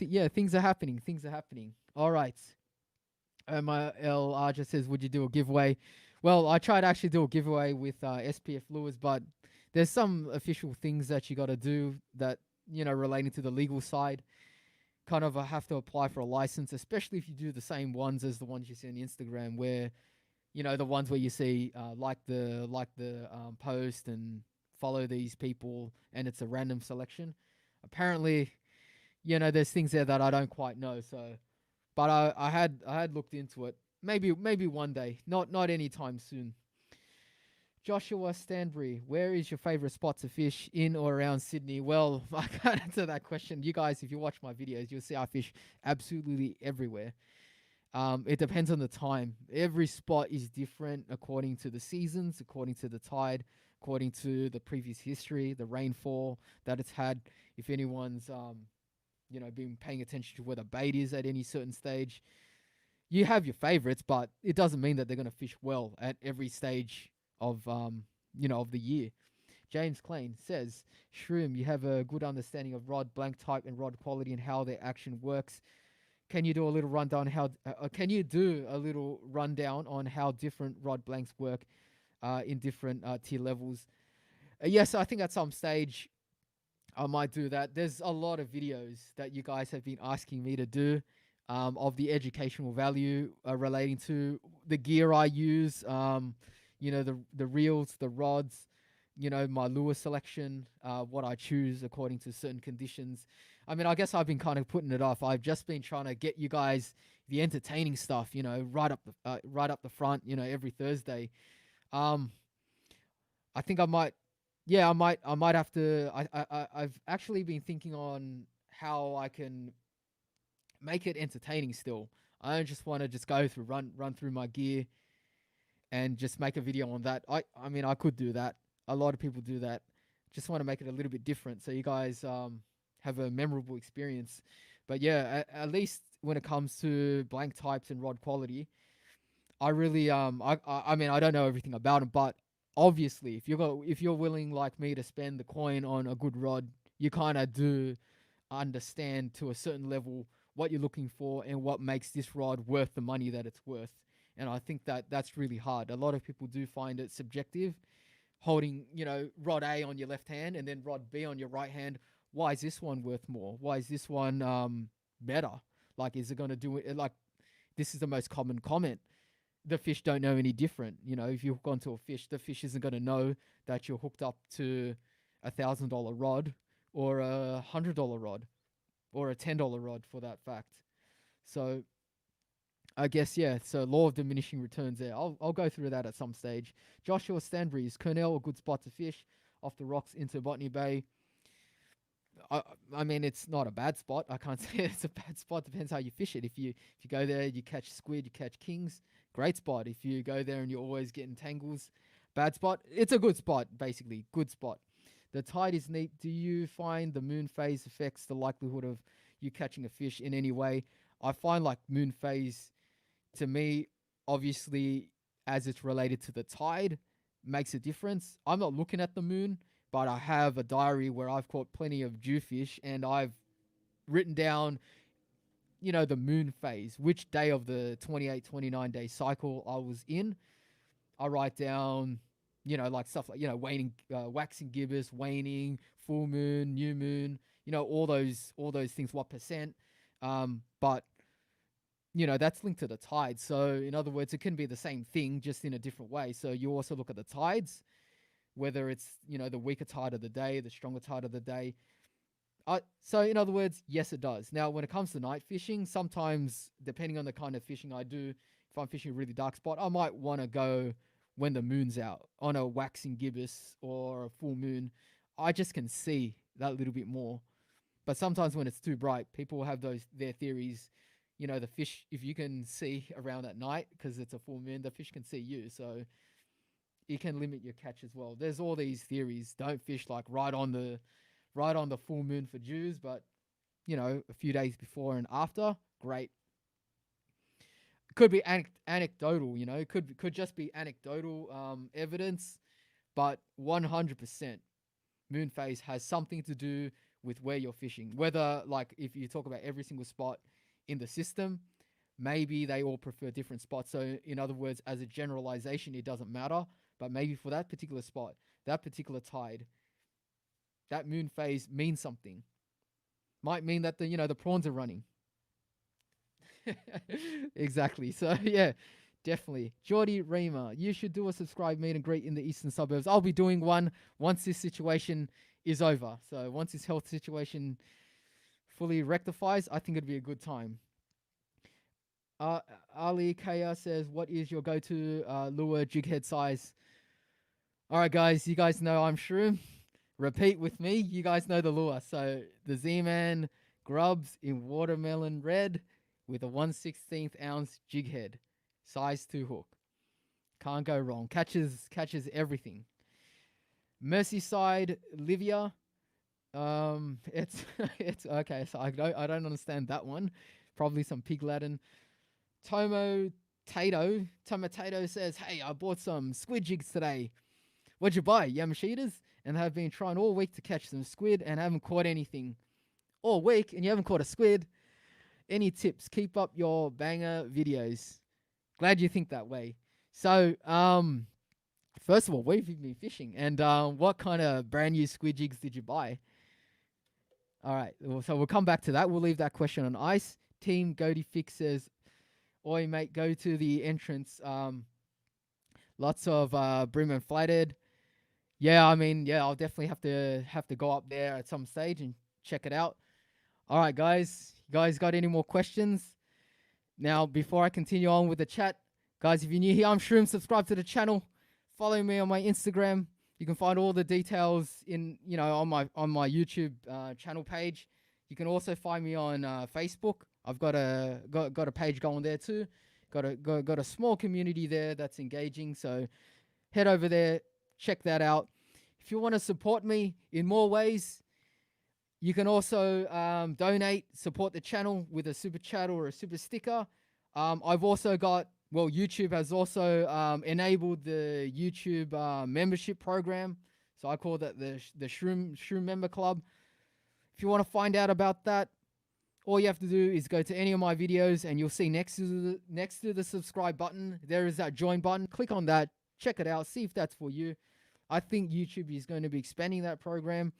happening. Things are happening. All right. My LR just says, would you do a giveaway? Well, I tried to actually do a giveaway with SPF lures, but there's some official things that you got to do that, relating to the legal side. Kind of have to apply for a license, especially if you do the same ones as the ones you see on Instagram, where, the ones where you see like the post and follow these people, and it's a random selection. Apparently, there's things there that I don't quite know. So, but I had looked into it. Maybe one day, not anytime soon. Joshua Stanbury, where is your favorite spot to fish in or around Sydney? Well, I can't answer that question. You guys, if you watch my videos, you'll see I fish absolutely everywhere. It depends on the time. Every spot is different according to the seasons, according to the tide, according to the previous history, the rainfall that it's had. If anyone's, been paying attention to where the bait is at any certain stage, you have your favorites, but it doesn't mean that they're going to fish well at every stage of, of the year. James Klein says, Shroom, you have a good understanding of rod blank type and rod quality and how their action works. Can you do a little rundown on how different rod blanks work in different tier levels? Yes, I think at some stage I might do that. There's a lot of videos that you guys have been asking me to do of the educational value relating to the gear I use, the reels, the rods, my lure selection, what I choose according to certain conditions. I mean, I guess I've been kind of putting it off. I've just been trying to get you guys the entertaining stuff, right up the front, every Thursday. I think I might have to. I've actually been thinking on how I can make it entertaining still. I don't just want to just go through run through my gear and just make a video on that. I mean, I could do that. A lot of people do that. Just want to make it a little bit different so you guys have a memorable experience. But yeah, at least when it comes to blank types and rod quality. I really I mean I don't know everything about them, but obviously if you're willing like me to spend the coin on a good rod, you kind of do understand to a certain level what you're looking for and what makes this rod worth the money that it's worth. And I think that that's really hard. A lot of people do find it subjective, holding, rod A on your left hand and then rod B on your right hand. Why is this one worth more? Why is this one better? Like, is it going to do it? Like, this is the most common comment. The fish don't know any different. If you hook onto a fish, the fish isn't going to know that you're hooked up to $1,000 rod or $100 rod or a $10 rod for that fact. So I guess, yeah. So law of diminishing returns there. I'll go through that at some stage. Joshua Stanbury, is Cornell a good spot to fish off the rocks into Botany Bay? I mean, it's not a bad spot. I can't say it's a bad spot. Depends how you fish it. If you go there, you catch squid, you catch kings. Great spot. If you go there and you're always getting tangles, bad spot. It's a good spot, basically. Good spot. The tide is neat. Do you find the moon phase affects the likelihood of you catching a fish in any way? I find like moon phase, to me, obviously, as it's related to the tide, makes a difference. I'm not looking at the moon, but I have a diary where I've caught plenty of jewfish and I've written down, the moon phase, which day of the 28, 29 day cycle I was in. I write down, like stuff like, waning, waxing gibbous, waning, full moon, new moon, all those things, what percent. But that's linked to the tide. So in other words, it can be the same thing, just in a different way. So you also look at the tides, whether it's, the weaker tide of the day, the stronger tide of the day. So in other words, yes, it does. Now, when it comes to night fishing, sometimes, depending on the kind of fishing I do, if I'm fishing a really dark spot, I might want to go when the moon's out on a waxing gibbous or a full moon. I just can see that little bit more. But sometimes when it's too bright, people have their theories. The fish, if you can see around at night because it's a full moon, the fish can see you. So you can limit your catch as well. There's all these theories. Don't fish like right on the full moon for dews, but a few days before and after, great. Could be anecdotal, could just be anecdotal evidence, but 100% moon phase has something to do with where you're fishing. Whether, like, if you talk about every single spot in the system, maybe they all prefer different spots. So in other words, as a generalization, it doesn't matter, but maybe for that particular spot, that particular tide, that moon phase means something. Might mean that the prawns are running. Exactly. So yeah, definitely. Geordie Reamer, you should do a subscribe meet and greet in the eastern suburbs. I'll be doing one once this situation is over. So once this health situation fully rectifies, I think it'd be a good time. Ali Kaya says, what is your go-to lure jig head size? All right, guys, you guys know I'm Shroom. Repeat with me. You guys know the lure. So the Z-Man Grubs in watermelon red with a 1/16 ounce jig head, size 2 hook. Can't go wrong. Catches everything. Merseyside Livia. It's it's okay. So I don't understand that one. Probably some pig Latin. Tomo Tato says, hey, I bought some squid jigs today. What'd you buy? Yamashitas? And have been trying all week to catch some squid and haven't caught anything all week, and you haven't caught a squid. Any tips? Keep up your banger videos. Glad you think that way. So, first of all, where have you been fishing? And what kind of brand new squid jigs did you buy? All right, so we'll come back to that. We'll leave that question on ice. Team Goaty Fix says, oi, mate, go to the entrance. Lots of brim and flathead. Yeah, I mean, yeah, I'll definitely have to go up there at some stage and check it out. All right, guys. You guys got any more questions? Now, before I continue on with the chat, guys, if you're new here, I'm Shroom. Subscribe to the channel. Follow me on my Instagram. You can find all the details on my YouTube channel page. You can also find me on Facebook. I've got a page going there too. Got a small community there that's engaging. So head over there, check that out. If you want to support me in more ways, You can also donate, support the channel with a super chat or a super sticker. I've also got, well, YouTube has also enabled the YouTube membership program. So I call that the Shroom Member Club. If you want to find out about that, all you have to do is go to any of my videos and you'll see next to the subscribe button, there is that join button. Click on that, check it out, see if that's for you. I think YouTube is going to be expanding that program.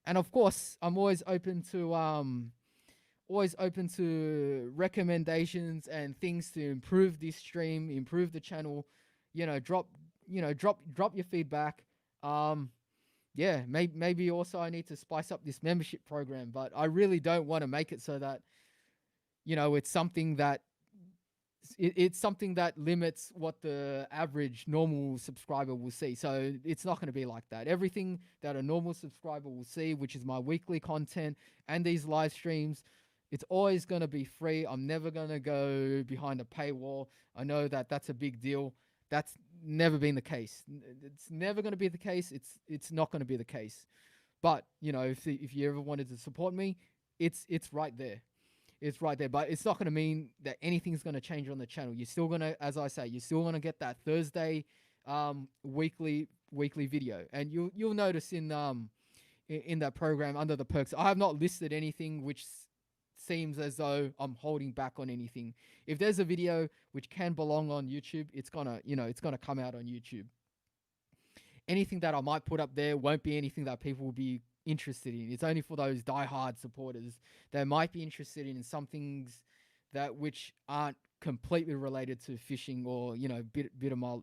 And of course, I'm always open to recommendations and things to improve this stream, improve the channel. Drop your feedback. Yeah, maybe also I need to spice up this membership program, but I really don't want to make it so that it's something that it's something that limits what the average normal subscriber will see. So it's not going to be like that. Everything that a normal subscriber will see, which is my weekly content and these live streams, it's always going to be free. I'm never going to go behind a paywall. I know that that's a big deal. That's never been the case. It's never going to be the case. It's not going to be the case. But if you ever wanted to support me, it's right there. It's right there. But it's not going to mean that anything's going to change on the channel. You're still going to, as I say, you're still going to get that Thursday weekly video, and you'll notice in that program under the perks, I have not listed anything which seems as though I'm holding back on anything. If there's a video which can belong on YouTube, it's gonna come out on YouTube. Anything that I might put up there won't be anything that people will be interested in. It's only for those die-hard supporters that might be interested in some things that which aren't completely related to fishing or bit of my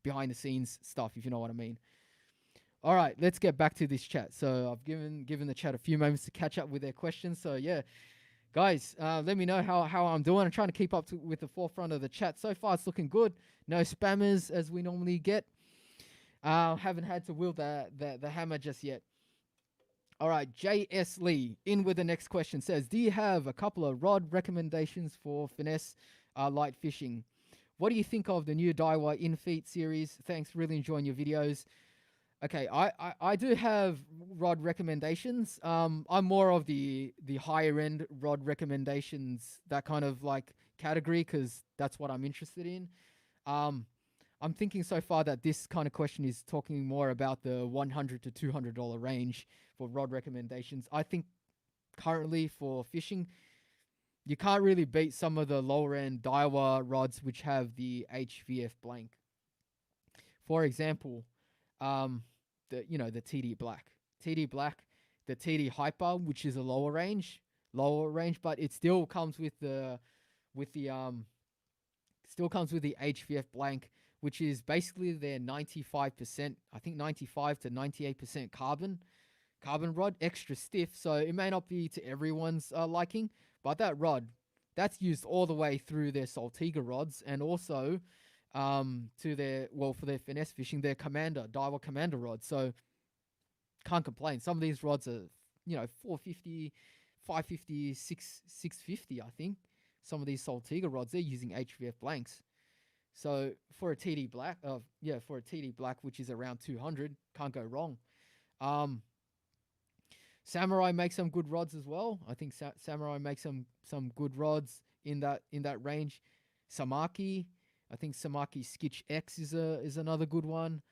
behind the scenes stuff, if you know what I mean. All right, let's get back to this chat. So I've given the chat a few moments to catch up with their questions. So yeah, guys, let me know how I'm doing. I'm trying to keep up with the forefront of the chat. So far, it's looking good. No spammers as we normally get. Haven't had to wield the hammer just yet. All right, J.S. Lee in with the next question says, do you have a couple of rod recommendations for finesse light fishing? What do you think of the new Daiwa in-feet series? Thanks, really enjoying your videos. Okay, I do have rod recommendations. I'm more of the higher end rod recommendations, that kind of like category, because that's what I'm interested in. I'm thinking so far that this kind of question is talking more about the $100 to $200 range for rod recommendations. I think currently for fishing, you can't really beat some of the lower end Daiwa rods which have the HVF blank. For example, the TD Black, the TD Hyper, which is a lower range, but it still comes with the HVF blank, which is basically their 95%, I think 95 to 98% carbon rod, extra stiff. So it may not be to everyone's liking, but that rod, that's used all the way through their Saltiga rods, and also to their, well, for their finesse fishing, their Daiwa Commander rods. So can't complain. Some of these rods are 450, 550, 650, I think. Some of these Saltiga rods, they're using HVF blanks. So for a TD Black, which is around 200, can't go wrong. Samurai makes some good rods as well. I think Samurai makes some good rods in that range. Samaki, I think Samaki Skitch X is another good one.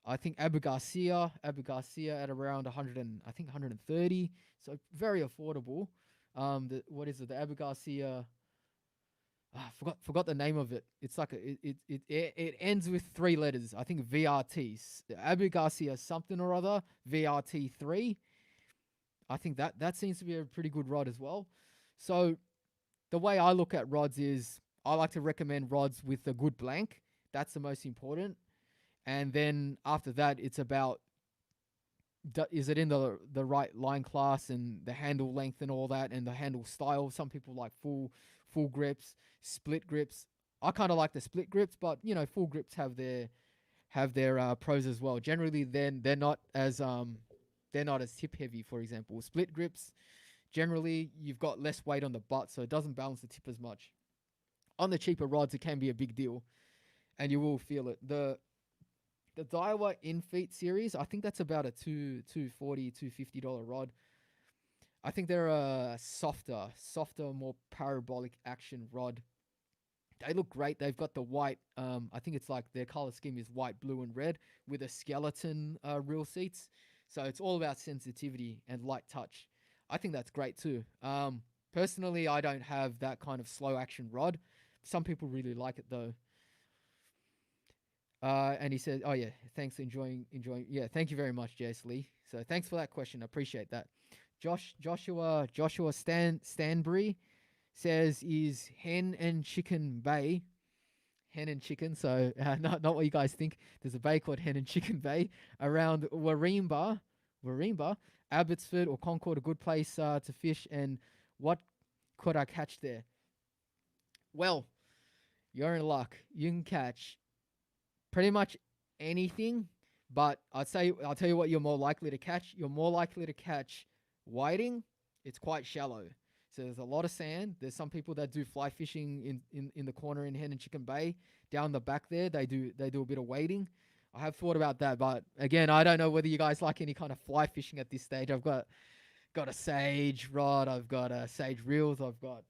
I think Abu Garcia at around 130, so very affordable. What is it? The Abu Garcia. Forgot the name of it. It's like it ends with 3 letters. I think VRT. Abu Garcia something or other. VRT3. I think that seems to be a pretty good rod as well. So the way I look at rods is I like to recommend rods with a good blank. That's the most important. And then after that, it's about, is it in the right line class and the handle length and all that, and the handle style. Some people like full grips, split grips. I kind of like the split grips, but full grips have their pros as well. Generally, then they're not as tip heavy. For example, split grips, generally you've got less weight on the butt, so it doesn't balance the tip as much. On the cheaper rods, it can be a big deal, and you will feel it. The Daiwa in-feet series, I think that's about a $240, $250 rod. I think they're a softer, more parabolic action rod. They look great. They've got the white. I think it's like their color scheme is white, blue, and red with a skeleton reel seats. So it's all about sensitivity and light touch. I think that's great too. Personally, I don't have that kind of slow action rod. Some people really like it though. And he said, "Oh yeah, thanks, enjoying. Yeah, thank you very much, Jace Lee. So thanks for that question. I appreciate that." Joshua Stanbury says, "Is hen and chicken bay hen and chicken?" So not what you guys think. There's a bay called Hen and Chicken Bay around Warimba, Abbotsford, or Concord. A good place to fish. And what could I catch there? Well, you're in luck. You can catch pretty much anything, but I'll tell you what you're more likely to catch. You're more likely to catch whiting. It's quite shallow. So there's a lot of sand. There's some people that do fly fishing in the corner in Hen and Chicken Bay. Down the back there, they do a bit of wading. I have thought about that, but again, I don't know whether you guys like any kind of fly fishing at this stage. I've got a sage rod. I've got a sage reels. I've got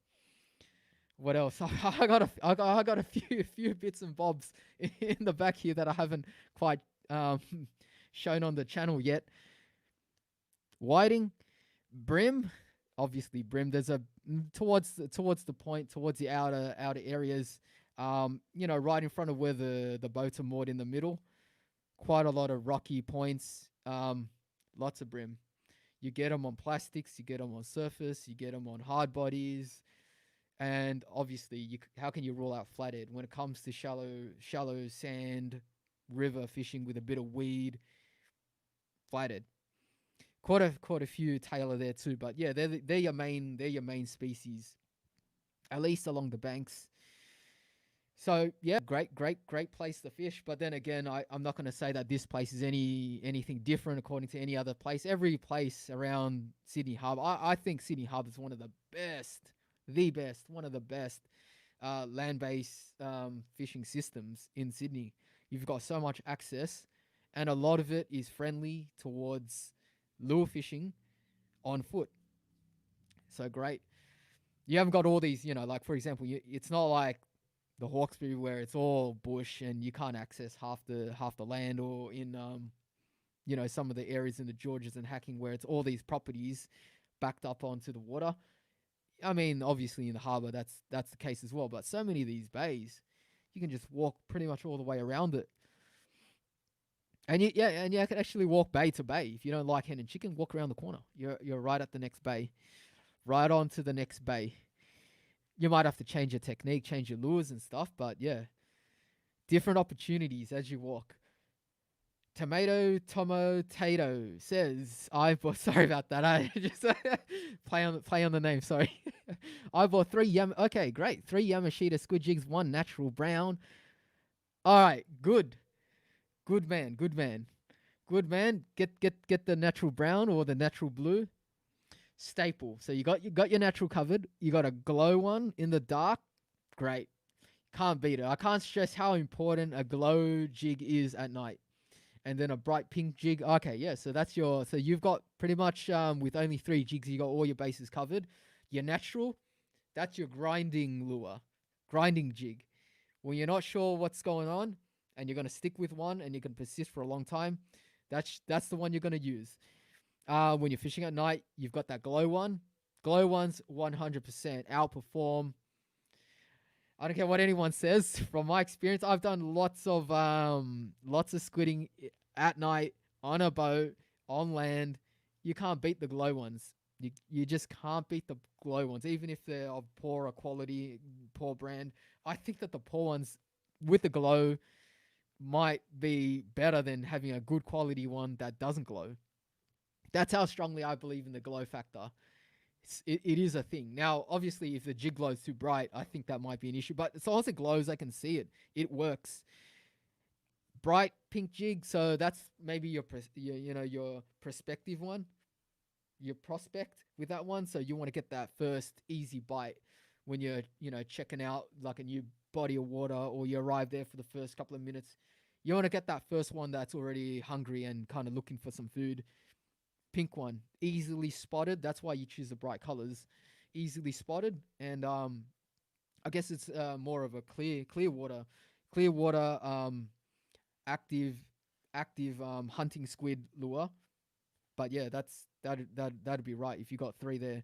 what else? I got a few bits and bobs in the back here that I haven't quite shown on the channel yet. Whiting, brim, obviously brim. There's a towards the point, towards the outer areas. Right in front of where the boats are moored in the middle. Quite a lot of rocky points. Lots of brim. You get them on plastics. You get them on surface. You get them on hard bodies. And obviously, how can you rule out flathead when it comes to shallow sand river fishing with a bit of weed? Flathead. Quite a few tailor there too, but yeah, they're your main species, at least along the banks. So yeah, great place to fish. But then again, I'm not going to say that this place is anything different according to any other place. Every place around Sydney Harbour, I think Sydney Harbour is one of the best, one of the best land-based fishing systems in Sydney. You've got so much access, and a lot of it is friendly towards lure fishing on foot. So great. You haven't got all these, like for example, it's not like the Hawkesbury where it's all bush and you can't access half the land, or in some of the areas in the Georges and Hacking where it's all these properties backed up onto the water. I mean, obviously in the harbour that's the case as well, but so many of these bays, you can just walk pretty much all the way around it. And you can actually walk bay to bay. If you don't like hen and chicken, walk around the corner. You're right at the next bay, right on to the next bay. You might have to change your technique, change your lures and stuff, but yeah, different opportunities as you walk. Tomato says, sorry about that. I just play on the name. Sorry. I bought 3 Okay, great. 3 Yamashita squid jigs, 1 natural brown. All right, good. Good man. Get the natural brown or the natural blue. Staple. So you got your natural covered. You got a glow one in the dark. Great. Can't beat it. I can't stress how important a glow jig is at night. And then a bright pink jig. Okay, yeah. So you've got pretty much with only 3 jigs, you got all your bases covered. Your natural, that's your grinding lure, grinding jig. When you're not sure what's going on, and you're gonna stick with one, and you can persist for a long time, that's the one you're gonna use. When you're fishing at night, you've got that glow one. Glow ones 100% outperform. I don't care what anyone says. From my experience, I've done lots of squidding at night on a boat, on land. You can't beat the glow ones. You just can't beat the glow ones, even if they're of poorer quality, poor brand. I think that the poor ones with the glow might be better than having a good quality one that doesn't glow. That's how strongly I believe in the glow factor. It is a thing. Now, obviously, if the jig glows too bright, I think that might be an issue. But as long as it glows, I can see it. It works. Bright pink jig, so that's maybe your prospective one, your prospect with that one. So you want to get that first easy bite when you're checking out like a new body of water, or you arrive there for the first couple of minutes. You want to get that first one that's already hungry and kind of looking for some food. pink one, easily spotted. That's why you choose the bright colors, easily spotted. And I guess it's more of a clear water active hunting squid lure. But yeah, that'd be right if you got 3 there.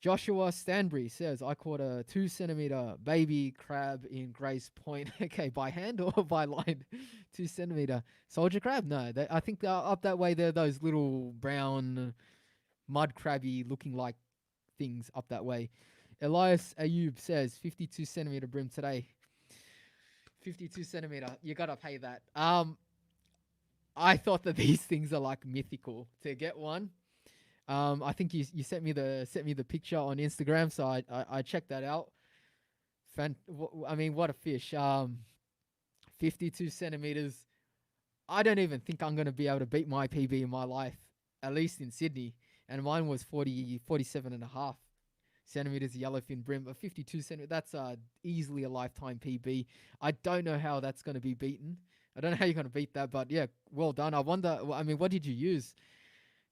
Joshua Stanbury says, I caught a 2 centimeter baby crab in Grace Point. Okay, by hand or by line? 2 centimeter soldier crab? No, I think they're up that way. They're those little brown mud crabby looking like things up that way. Elias Ayub says, 52 centimeter brim today. 52 centimeter. You gotta pay that. I thought that these things are like mythical. To get one, I think you sent me the picture on Instagram, so I checked that out. I mean, what a fish! 52 centimeters. I don't even think I'm gonna be able to beat my PB in my life, at least in Sydney. And mine was 47 and a half centimeters yellowfin brim. A 52 centimeter. That's easily a lifetime PB. I don't know how that's gonna be beaten. I don't know how you're gonna beat that, but yeah, well done. I wonder. I mean, what did you use?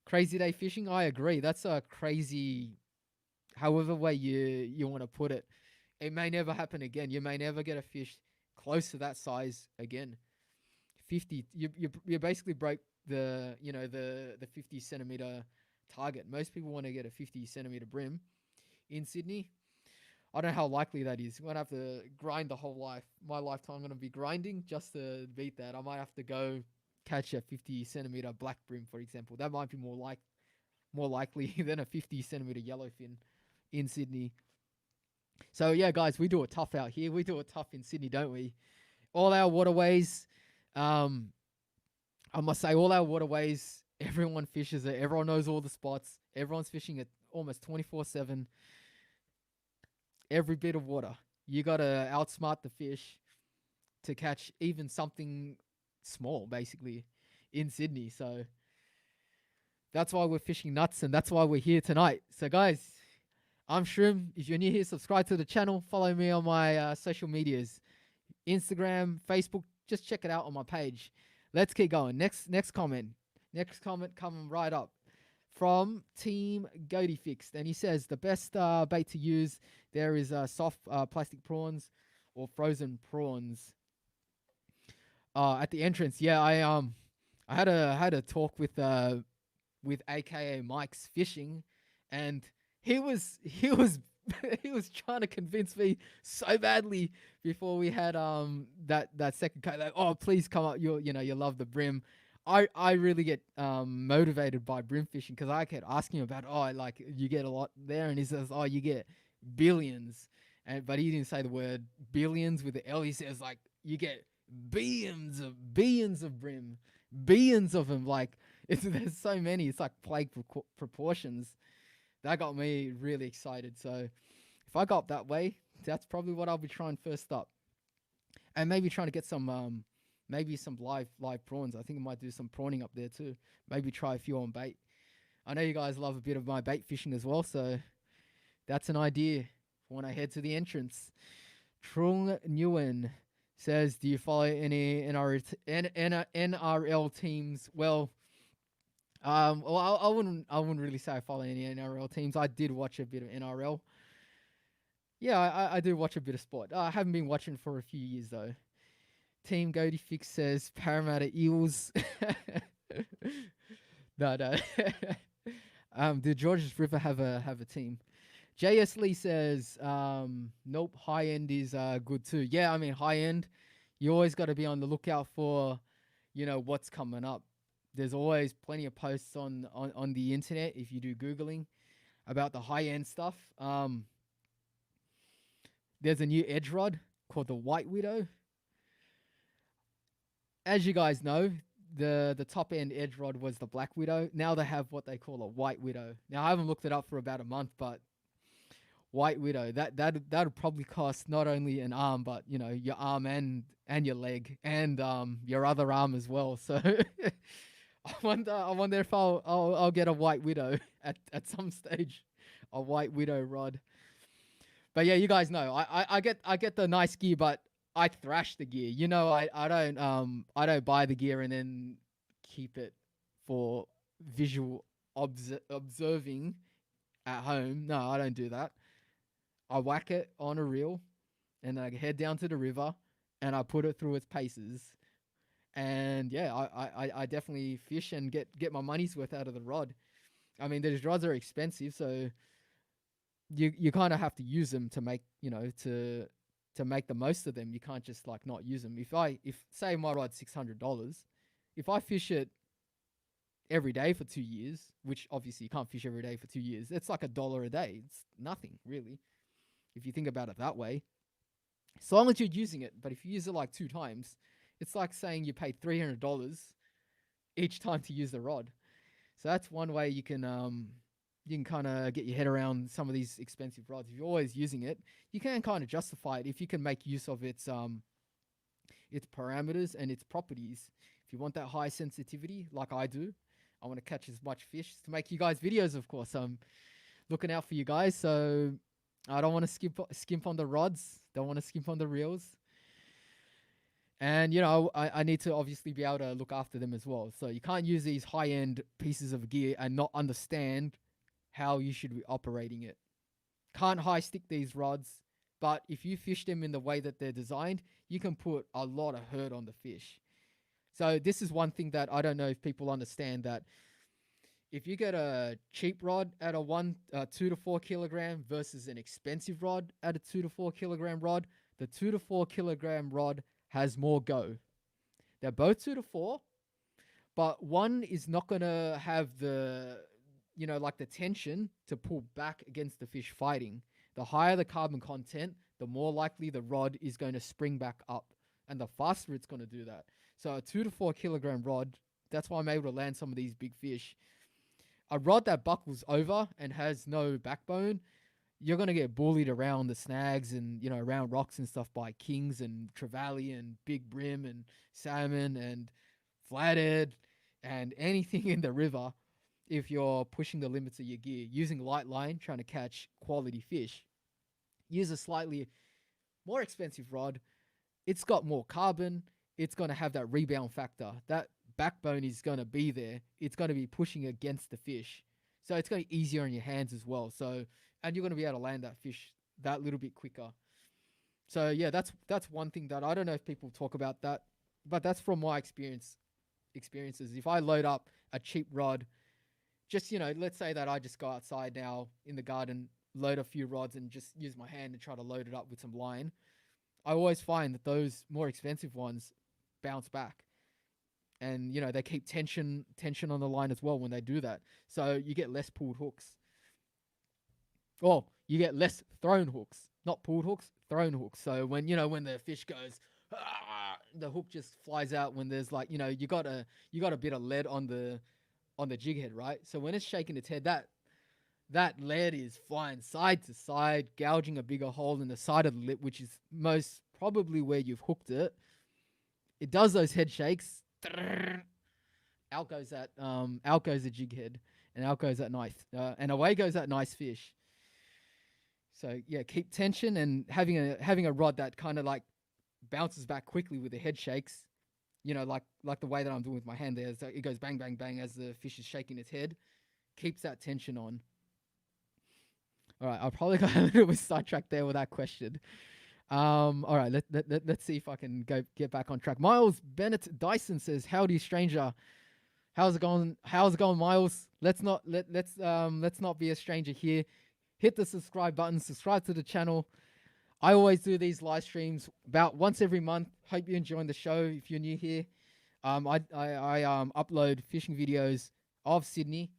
Crazy day fishing. I agree. That's a crazy, however way you want to put it. It may never happen again. You may never get a fish close to that size again. 50. You basically break the 50 centimeter target. Most people want to get a 50 centimeter brim in Sydney. I don't know how likely that is. I'm gonna have to grind the whole life. My lifetime, I'm gonna be grinding just to beat that. I might have to go catch a 50 centimeter black brim, for example. That might be more likely than a 50 centimeter yellowfin in Sydney. So yeah, guys, we do it tough out here. We do it tough in Sydney, don't we? All our waterways, I must say, all our waterways, everyone fishes it. Everyone knows all the spots. Everyone's fishing it almost 24/7. Every bit of water, you gotta outsmart the fish to catch even something small, basically, in Sydney. So that's why we're fishing nuts, and that's why we're here tonight. So guys, I'm Shroom. If you're new here, subscribe to the channel. Follow me on my social medias, Instagram, Facebook. Just check it out on my page. Let's keep going. Next comment coming right up from Team Goaty Fixed, and he says the best bait to use there is soft plastic prawns or frozen prawns. At the entrance, yeah, I had a talk with AKA Mike's Fishing, and he was he was trying to convince me so badly before we had that second cut. Like, oh, please come up, you love the brim. I really get motivated by brim fishing because I kept asking him about, oh, like you get a lot there, and he says, oh, you get billions, but he didn't say the word billions with the L. He says like you get billions of brim, billions of them. Like there's so many. It's like plague proportions. That got me really excited. So if I go up that way, that's probably what I'll be trying first up, and maybe trying to get some maybe some live prawns. I think I might do some prawning up there too. Maybe try a few on bait. I know you guys love a bit of my bait fishing as well, so that's an idea for when I head to the entrance. Trung Nguyen says, do you follow any NRL teams? Well, I wouldn't really say I follow any NRL teams. I did watch a bit of NRL. Yeah, I do watch a bit of sport. I haven't been watching for a few years though. Team Goaty Fix says Parramatta Eels. No. Did Georges River have a team? JS Lee says, nope, high end is good too. Yeah, I mean high end, you always got to be on the lookout for, what's coming up. There's always plenty of posts on the internet if you do Googling about the high end stuff. There's a new edge rod called the White Widow. As you guys know, the top end edge rod was the Black Widow. Now they have what they call a White Widow. Now I haven't looked it up for about a month, but White Widow, that'll probably cost not only an arm, but your arm and your leg and your other arm as well. So I wonder if I'll get a White Widow at some stage, a White Widow rod. But yeah, you guys know I get the nice gear, but I thrash the gear. I don't buy the gear and then keep it for visual observing at home. No, I don't do that. I whack it on a reel, and then I head down to the river, and I put it through its paces. And yeah, I definitely fish and get my money's worth out of the rod. I mean, these rods are expensive, so you kind of have to use them to make to make the most of them. You can't just like not use them. If say my rod's $600, if I fish it every day for 2 years, which obviously you can't fish every day for 2 years, it's like $1 a day. It's nothing really if you think about it that way. So long as you're using it, but if you use it like 2 times, it's like saying you paid $300 each time to use the rod. So that's one way you can kind of get your head around some of these expensive rods. If you're always using it, you can kind of justify it if you can make use of its parameters and its properties. If you want that high sensitivity, like I do, I want to catch as much fish to make you guys videos. Of course, I'm looking out for you guys, so I don't want to skimp on the rods. Don't want to skimp on the reels. And I need to obviously be able to look after them as well. So you can't use these high end pieces of gear and not understand how you should be operating it. Can't high stick these rods, but if you fish them in the way that they're designed, you can put a lot of hurt on the fish. So this is one thing that I don't know if people understand, that if you get a cheap rod at a 2 to 4 kilogram versus an expensive rod at a 2 to 4 kilogram rod, the 2 to 4 kilogram rod has more go. They're both 2 to 4, but one is not gonna have the like the tension to pull back against the fish fighting. The higher the carbon content, the more likely the rod is going to spring back up, and the faster it's going to do that. So a 2 to 4 kilogram rod, that's why I'm able to land some of these big fish. A rod that buckles over and has no backbone, you're going to get bullied around the snags and around rocks and stuff by kings and trevally and big brim and salmon and flathead and anything in the river. If you're pushing the limits of your gear, using light line, trying to catch quality fish, use a slightly more expensive rod. It's got more carbon. It's going to have that rebound factor. That backbone is going to be there. It's going to be pushing against the fish. So it's going to be easier on your hands as well. So, and you're going to be able to land that fish that little bit quicker. So yeah, that's one thing that I don't know if people talk about that, but that's from my experiences. If I load up a cheap rod, just let's say that I just go outside now in the garden, load a few rods and just use my hand and try to load it up with some line, I always find that those more expensive ones bounce back. And they keep tension on the line as well when they do that. So you get less pulled hooks. Or you get less thrown hooks. Not pulled hooks, thrown hooks. So when when the fish goes, the hook just flies out when there's like, you got a bit of lead on the jig head, right? So when it's shaking its head, that lead is flying side to side, gouging a bigger hole in the side of the lip, which is most probably where you've hooked it. It does those head shakes. Out goes the jig head, and out goes that knife, and away goes that nice fish. So yeah, keep tension, and having a rod that kind of like bounces back quickly with the head shakes. Like the way that I'm doing with my hand there. So it goes bang, bang, bang as the fish is shaking its head. Keeps that tension on. All right, I probably got a little bit sidetracked there with that question. All right, let's see if I can get back on track. Miles Bennett Dyson says, "Howdy, stranger. How's it going? Miles? Let's not be a stranger here. Hit the subscribe button. Subscribe to the channel. I always do these live streams about once every month. Hope you're enjoying the show. If you're new here, I upload fishing videos of Sydney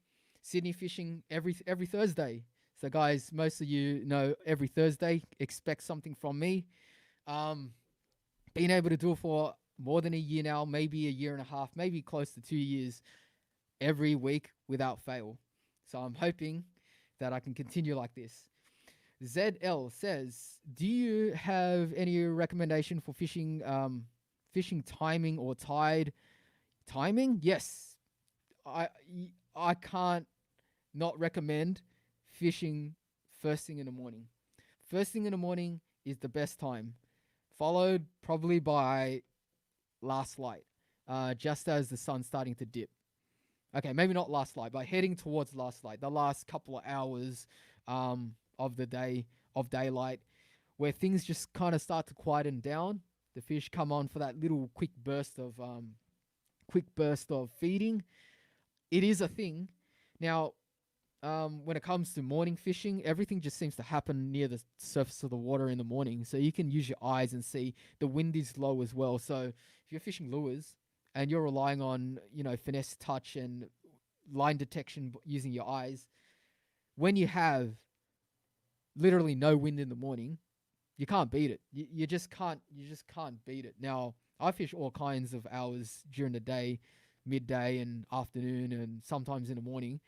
fishing every Thursday. So guys, most of you know every Thursday, expect something from me. Being able to do it for more than a year now, maybe a year and a half, maybe close to 2 years, every week without fail. So I'm hoping that I can continue like this. ZL says, do you have any recommendation for fishing timing or tide timing? Yes. I can't not recommend fishing first thing in the morning. First thing in the morning is the best time, followed probably by last light, just as the sun's starting to dip. Okay, maybe not last light, but heading towards last light, the last couple of hours of the day of daylight, where things just kind of start to quieten down. The fish come on for that little quick burst of feeding. It is a thing. Now, when it comes to morning fishing, everything just seems to happen near the surface of the water in the morning. So you can use your eyes and see the wind is low as well. So if you're fishing lures and you're relying on, finesse touch and line detection using your eyes, when you have literally no wind in the morning, you can't beat it. You just can't. You just can't beat it. Now, I fish all kinds of hours during the day, midday and afternoon, and sometimes in the morning.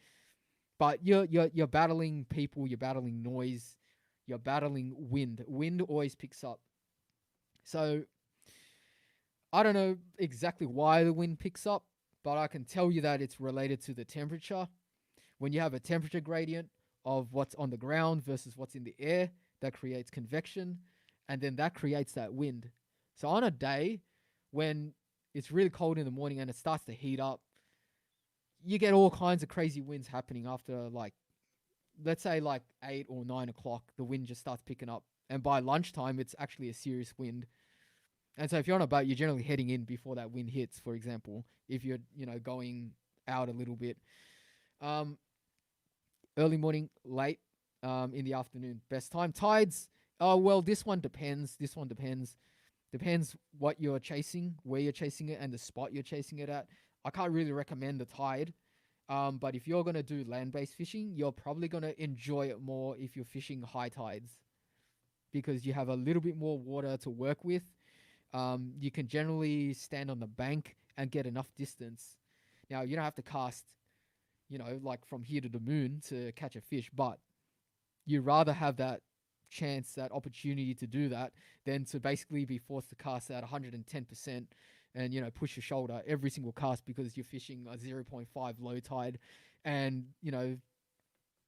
But you're battling people. You're battling noise. You're battling wind. Wind always picks up. So I don't know exactly why the wind picks up, but I can tell you that it's related to the temperature. When you have a temperature gradient of what's on the ground versus what's in the air, that creates convection, and then that creates that wind. So on a day when it's really cold in the morning and it starts to heat up, you get all kinds of crazy winds happening after, like, let's say like 8 or 9 o'clock. The wind just starts picking up, and by lunchtime it's actually a serious wind. And so if you're on a boat, you're generally heading in before that wind hits, for example, if you're going out a little bit. um Early morning, late in the afternoon, best time. Tides, oh well, this one depends. Depends what you're chasing, where you're chasing it, and the spot you're chasing it at. I can't really recommend the tide. But if you're gonna do land-based fishing, you're probably gonna enjoy it more if you're fishing high tides, because you have a little bit more water to work with. You can generally stand on the bank and get enough distance. Now, you don't have to cast, like from here to the moon to catch a fish, but you rather have that chance, that opportunity to do that, than to basically be forced to cast at 110% and, push your shoulder every single cast because you're fishing a zero point 0.5 low tide, and,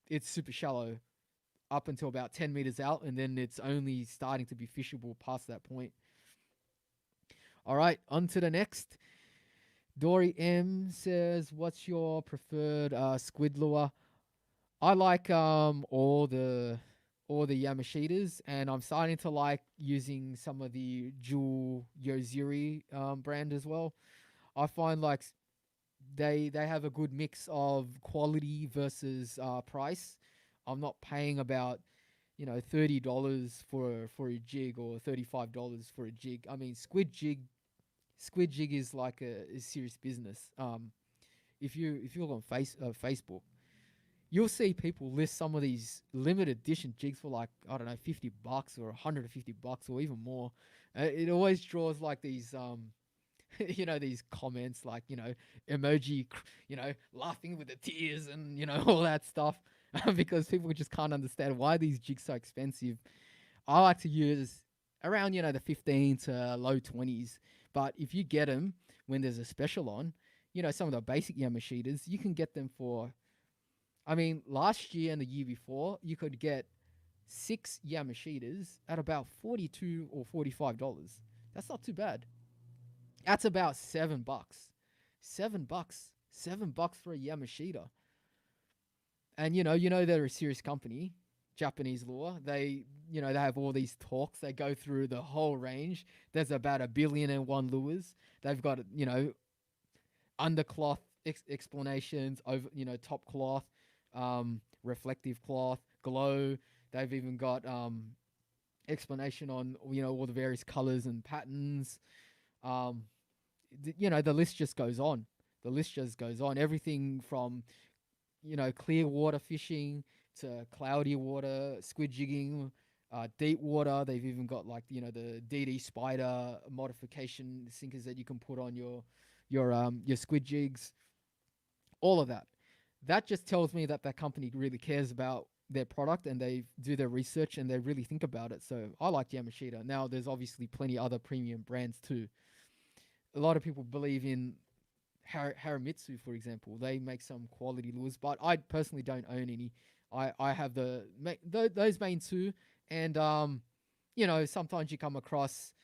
it's super shallow up until about 10 meters out, and then it's only starting to be fishable past that point. All right, on to the next. Dory M says, "What's your preferred squid lure?" I like all the Yamashitas, and I'm starting to like using some of the Jewel Yoziri brand as well. I find like they have a good mix of quality versus price. I'm not paying about $30 for a jig, or $35 for a jig. I mean, squid jig is like a serious business. If you look on Facebook, you'll see people list some of these limited edition jigs for, like, I don't know, $50 or $150 or even more. It always draws like these these comments, like, emoji, laughing with the tears and all that stuff, because people just can't understand why these jigs so expensive. I like to use around the 15 to low 20s, but if you get them when there's a special on, some of the basic Yamashitas, you can get them for, I mean, last year and the year before, you could get 6 Yamashitas at about $42 or $45. That's not too bad. That's about $7. $7 for a Yamashita. And they're a serious company, Japanese lure. They have all these talks. They go through the whole range. There's about 1,000,000,001 lures. They've got undercloth explanations, over top cloth, reflective cloth, glow. They've even got explanation on all the various colors and patterns. Um, the list just goes on. The list just goes on. Everything from clear water fishing to cloudy water, squid jigging, deep water. They've even got, like, the DD spider modification sinkers that you can put on your squid jigs. All of that. That just tells me that that company really cares about their product, and they do their research and they really think about it. So I like Yamashita. Now, there's obviously plenty other premium brands too. A lot of people believe in Haramitsu, for example. They make some quality lures, but I personally don't own any. I have those main two, and sometimes you come across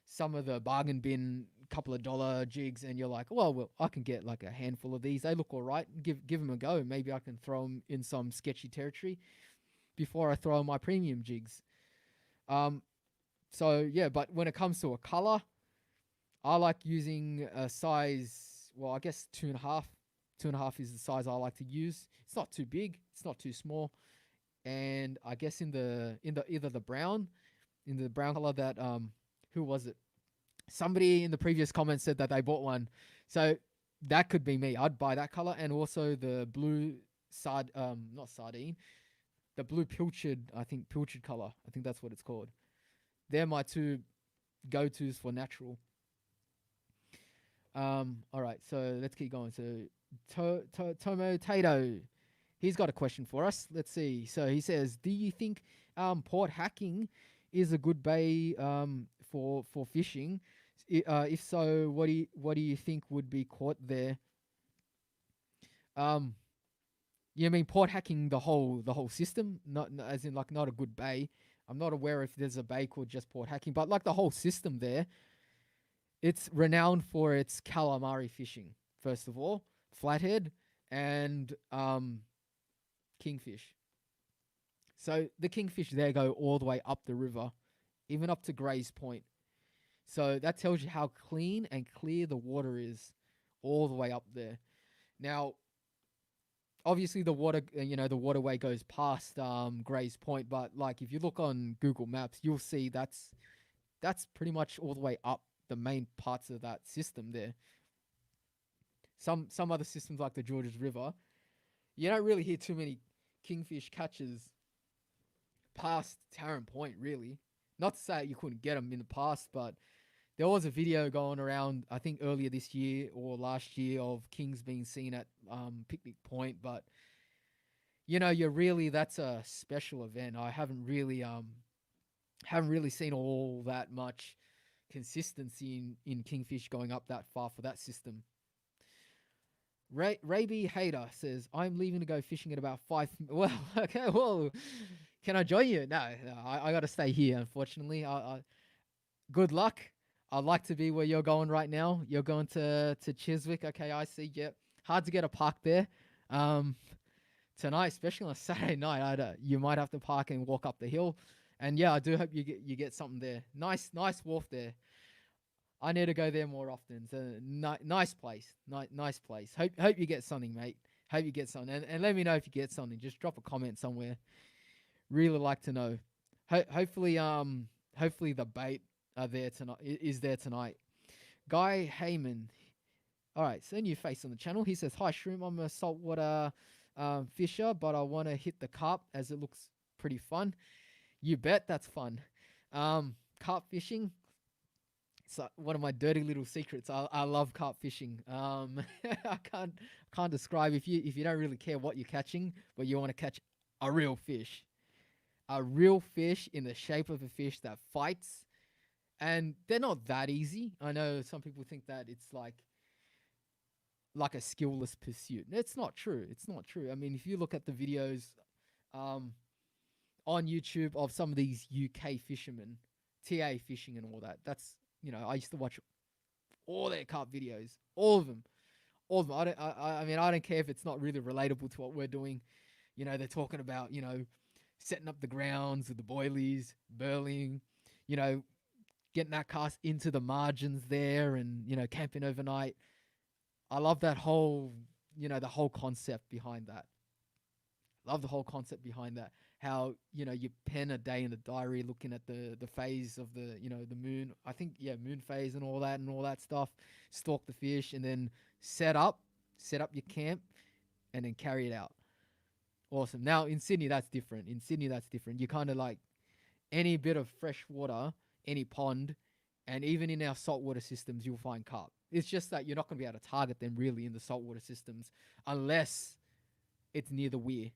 some of the bargain bin couple of dollar jigs, and you're like, well, I can get like a handful of these. They look all right. Give them a go. Maybe I can throw them in some sketchy territory before I throw my premium jigs. So yeah, but when it comes to a color, I like using a size. Well, I guess 2.5. 2.5 is the size I like to use. It's not too big. It's not too small. And I guess in the either the brown, in the brown color that who was it? Somebody in the previous comments said that they bought one. So that could be me. I'd buy that color, and also the blue not sardine, the blue pilchard. I think pilchard color. I think that's what it's called. They're my two go-tos for natural. All right, so let's keep going. So Tomo Tato, he's got a question for us. Let's see. So he says, do you think port hacking is a good bay for fishing? If so, what do you think would be caught there? You mean port hacking the whole system? Not as in like not a good bay. I'm not aware if there's a bay called just port hacking, but like the whole system there, it's renowned for its calamari fishing. First of all, flathead and kingfish. So the kingfish there go all the way up the river, even up to Gray's Point. So that tells you how clean and clear the water is all the way up there. Now, obviously the water, the waterway goes past Gray's Point, but like if you look on Google Maps, you'll see that's pretty much all the way up the main parts of that system there. Some other systems like the Georges River, you don't really hear too many kingfish catches past Tarrant Point, really. Not to say you couldn't get them in the past, but there was a video going around, I think earlier this year or last year, of kings being seen at Picnic Point. But that's a special event. I haven't really seen all that much consistency in kingfish going up that far for that system. Raby Hater says, I'm leaving to go fishing at about 5. Well, okay, well, can I join you? No, I got to stay here, unfortunately. Good luck. I'd like to be where you're going right now. You're going to Chiswick. Okay, I see. Yep. Hard to get a park there. Tonight, especially on a Saturday night, you might have to park and walk up the hill. And yeah, I do hope you get something there. Nice wharf there. I need to go there more often. It's a nice place. Nice place. Hope you get something, mate. Hope you get something. And let me know if you get something. Just drop a comment somewhere. Really like to know. Hopefully the bait is there tonight. Guy Heyman. All right, so new face on the channel. He says, hi, Shroom. I'm a saltwater fisher, but I want to hit the carp as it looks pretty fun. You bet that's fun. Carp fishing. It's one of my dirty little secrets. I love carp fishing. I can't describe if you don't really care what you're catching, but you want to catch a real fish. A real fish in the shape of a fish that fights. And they're not that easy. I know some people think that it's like a skillless pursuit. It's not true. It's not true. I mean, if you look at the videos on YouTube of some of these UK fishermen, TA fishing and all that, that's, I used to watch all their carp videos, all of them. I mean, I don't care if it's not really relatable to what we're doing. They're talking about, setting up the grounds with the boilies, burling, getting that cast into the margins there and, camping overnight. I love that whole, the whole concept behind that. Love the whole concept behind that. How, you pen a day in the diary looking at the phase of the, the moon. I think, moon phase and all that stuff. Stalk the fish and then set up your camp and then carry it out. Awesome. Now, in Sydney, that's different. You kind of like any bit of fresh water, any pond, and even in our saltwater systems, you'll find carp. It's just that you're not going to be able to target them really in the saltwater systems unless it's near the weir.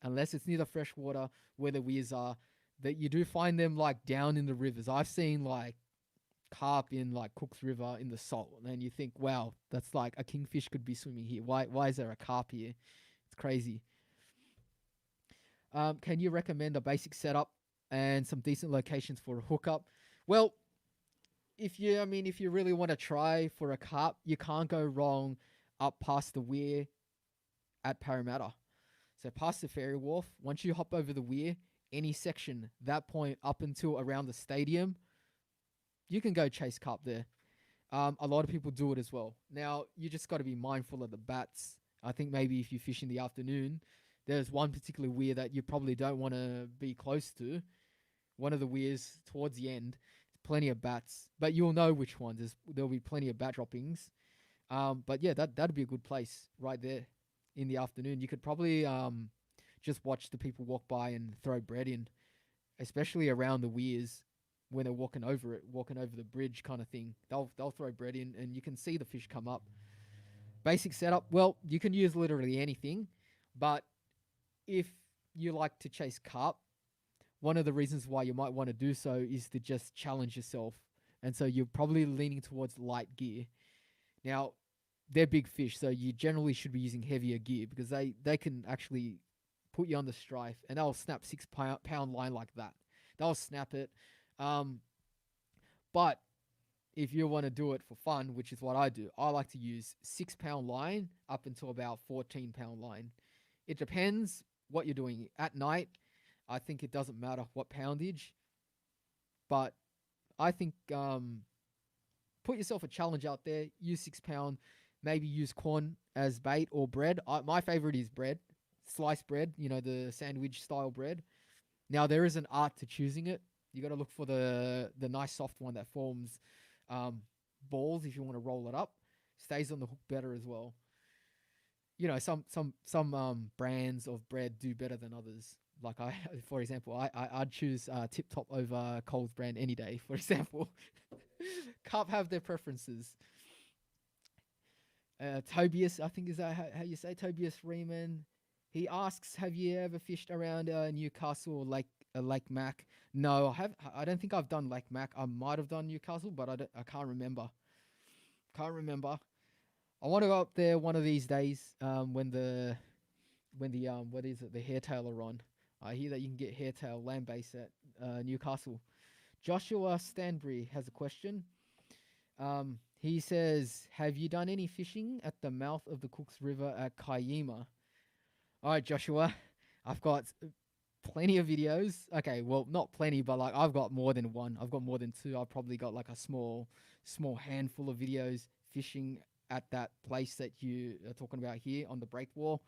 Unless it's near the fresh water where the weirs are, that you do find them like down in the rivers. I've seen like carp in like Cook's River in the salt, and you think, wow, that's like a kingfish could be swimming here. Why is there a carp here? It's crazy. Can you recommend a basic setup and some decent locations for a hookup? Well, if you really want to try for a carp, you can't go wrong up past the weir at Parramatta. So past the ferry wharf, once you hop over the weir, any section that point up until around the stadium, you can go chase carp there. A lot of people do it as well. Now you just got to be mindful of the bats. I think maybe if you fish in the afternoon, there's one particular weir that you probably don't want to be close to. One of the weirs towards the end, plenty of bats, but you'll know which ones. There'll be plenty of bat droppings. But yeah, that'd be a good place right there in the afternoon. You could probably just watch the people walk by and throw bread in, especially around the weirs when they're walking over it, walking over the bridge kind of thing. They'll throw bread in, and you can see the fish come up. Basic setup. Well, you can use literally anything, but if you like to chase carp, one of the reasons why you might want to do so is to just challenge yourself. And so you're probably leaning towards light gear. Now, they're big fish, so you generally should be using heavier gear because they can actually put you on the strife, and they'll snap 6 pound line like that. They'll snap it. But if you want to do it for fun, which is what I do, I like to use 6 pound line up until about 14 pound line. It depends what you're doing at night. I think it doesn't matter what poundage, but I think put yourself a challenge out there. Use 6 pound, maybe use corn as bait or bread. My favorite is bread, sliced bread. You know, the sandwich style bread. Now there is an art to choosing it. You got to look for the nice soft one that forms balls. If you want to roll it up, stays on the hook better as well. You know, some brands of bread do better than others. Like for example, I'd choose Tip Top over Coles brand any day. For example, Carp have their preferences. Tobias, I think is that how you say Tobias Riemann. He asks, "Have you ever fished around Newcastle or Lake Mac?" No, I have. I don't think I've done Lake Mac. I might have done Newcastle, but I can't remember. Can't remember. I want to go up there one of these days. When the what is it, the hairtail are on. I hear that you can get hairtail land base at Newcastle. Joshua Stanbury has a question. He says, "Have you done any fishing at the mouth of the Cooks River at Kiama?" All right, Joshua, I've got plenty of videos. Okay, well, not plenty, but like I've got more than one. I've got more than two. I've probably got like a small handful of videos fishing at that place that you are talking about here on the breakwall.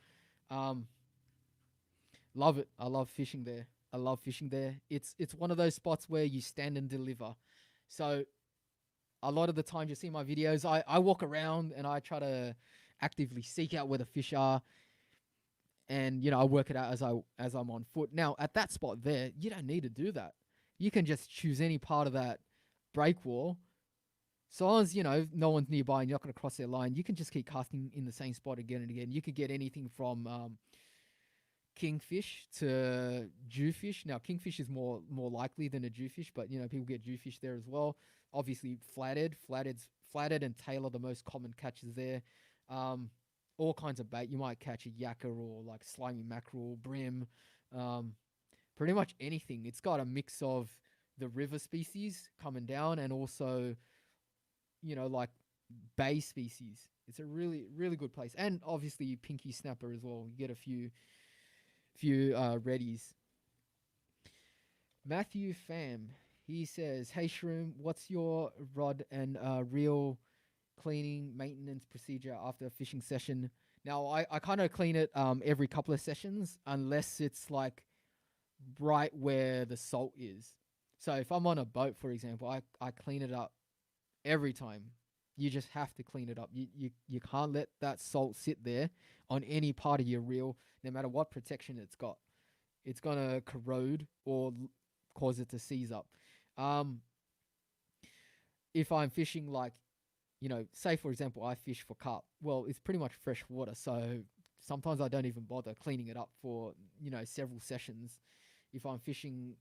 Love it. I love fishing there. I love fishing there. It's one of those spots where you stand and deliver. So a lot of the times you see my videos, I walk around and I try to actively seek out where the fish are. And, you know, I work it out as I'm on foot. Now, at that spot there, you don't need to do that. You can just choose any part of that breakwall. So long as, you know, no one's nearby and you're not going to cross their line, you can just keep casting in the same spot again and again. You could get anything from kingfish to jewfish. Now, kingfish is more likely than a jewfish, but, you know, people get jewfish there as well. Obviously, flathead and tail are the most common catches there. All kinds of bait. You might catch a yakka or like slimy mackerel, brim, pretty much anything. It's got a mix of the river species coming down and also, you know, like bay species. It's a really, really good place. And obviously pinky snapper as well. You get a few reddies. Matthew Pham, he says, "Hey Shroom, what's your rod and reel cleaning maintenance procedure after a fishing session?" Now, I kind of clean it every couple of sessions unless it's like right where the salt is. So if I'm on a boat, for example, I clean it up every time. You just have to clean it up. You can't let that salt sit there on any part of your reel, no matter what protection it's got. It's going to corrode or cause it to seize up. If I'm fishing like, you know, say for example, I fish for carp. Well, it's pretty much fresh water, so sometimes I don't even bother cleaning it up for, you know, several sessions. If I'm fishing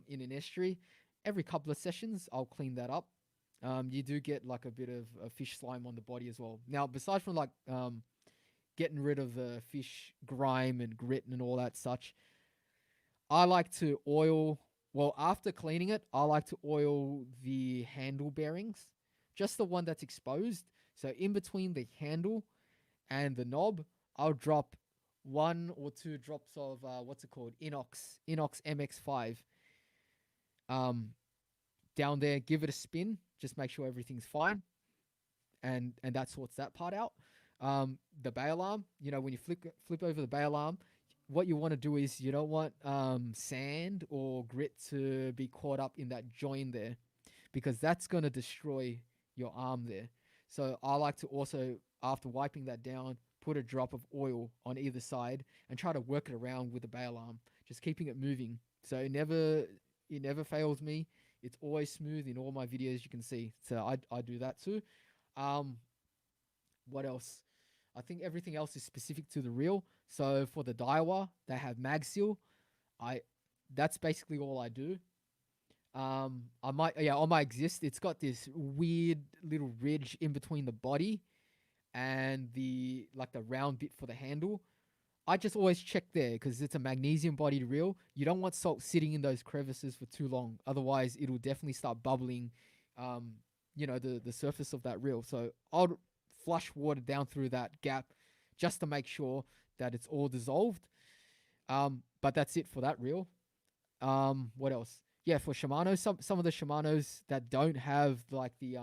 in an estuary, every couple of sessions, I'll clean that up. You do get like a bit of fish slime on the body as well. Now, besides from like getting rid of the fish grime and grit and all that such, I like to oil Well, after cleaning it, I like to oil the handle bearings, just the one that's exposed. So in between the handle and the knob, I'll drop 1 or 2 drops of what's it called, Inox MX5, um, down there. Give it a spin, just make sure everything's fine, and that sorts that part out. The bail arm, when you flip over the bail arm, what you want to do is you don't want sand or grit to be caught up in that join there, because that's going to destroy your arm there. So I like to also, after wiping that down, put a drop of oil on either side and try to work it around with the bail arm, just keeping it moving. So it never fails me. It's always smooth in all my videos, you can see. So I do that too. Um, what else? I think everything else is specific to the reel. So for the Daiwa, they have mag seal. I That's basically all I do. I might yeah on my exist. It's got this weird little ridge in between the body and the round bit for the handle. I just always check there because it's a magnesium bodied reel. You don't want salt sitting in those crevices for too long, otherwise it'll definitely start bubbling. Um, the surface of that reel. So I'll flush water down through that gap just to make sure that it's all dissolved. But that's it for that reel. What else? Yeah, for Shimano, some of the Shimanos that don't have like the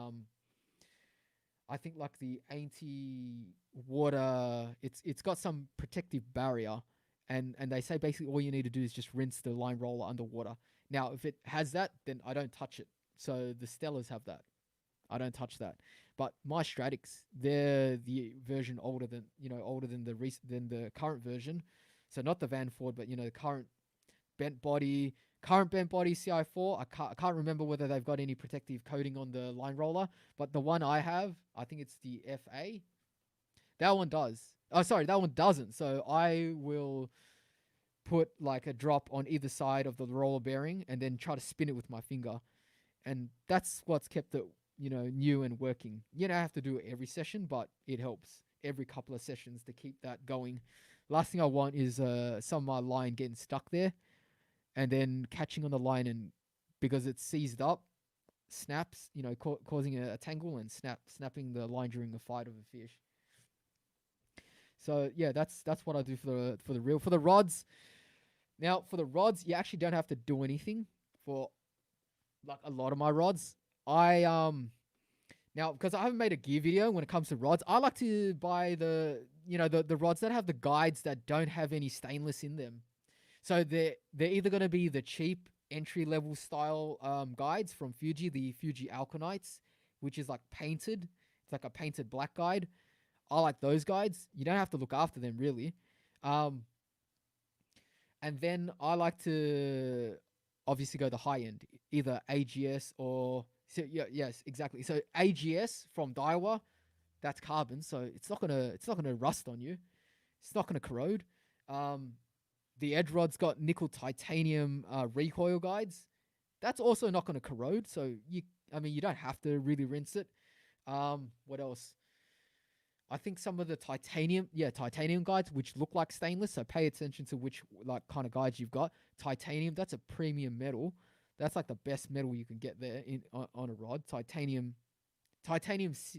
I think like the anti-water, it's got some protective barrier, and they say basically all you need to do is just rinse the line roller underwater. Now, if it has that, then I don't touch it. So the Stellas have that. I don't touch that. But my Stratics, they're the version older than the current version. So not the Van Ford, but the current bent body CI4. I can't remember whether they've got any protective coating on the line roller, but the one I have, I think it's the FA. That one does. Oh, sorry, that one doesn't. So I will put like a drop on either side of the roller bearing and then try to spin it with my finger, and that's what's kept it new and working. You don't have to do it every session, but it helps every couple of sessions to keep that going. Last thing I want is some of my line getting stuck there and then catching on the line, and because it's seized up, snaps, causing a tangle and snapping the line during the fight of a fish. So yeah, that's what I do for the reel. For the rods, now for the rods, you actually don't have to do anything for like a lot of my rods. I Now, because I haven't made a gear video when it comes to rods, I like to buy the rods that have the guides that don't have any stainless in them. So they're either going to be the cheap entry level style guides from Fuji, the Fuji Alkanites, which is like painted. It's like a painted black guide. I like those guides. You don't have to look after them really. Um, and then I like to obviously go the high end, either AGS or yes, exactly. So AGS from Daiwa, that's carbon, so it's not gonna rust on you. It's not gonna corrode. Um, the edge rod's got nickel titanium recoil guides. That's also not gonna corrode. So you don't have to really rinse it. What else? I think some of the titanium guides, which look like stainless. So pay attention to which like kind of guides you've got. Titanium, that's a premium metal. That's like the best metal you can get there on a rod. Titanium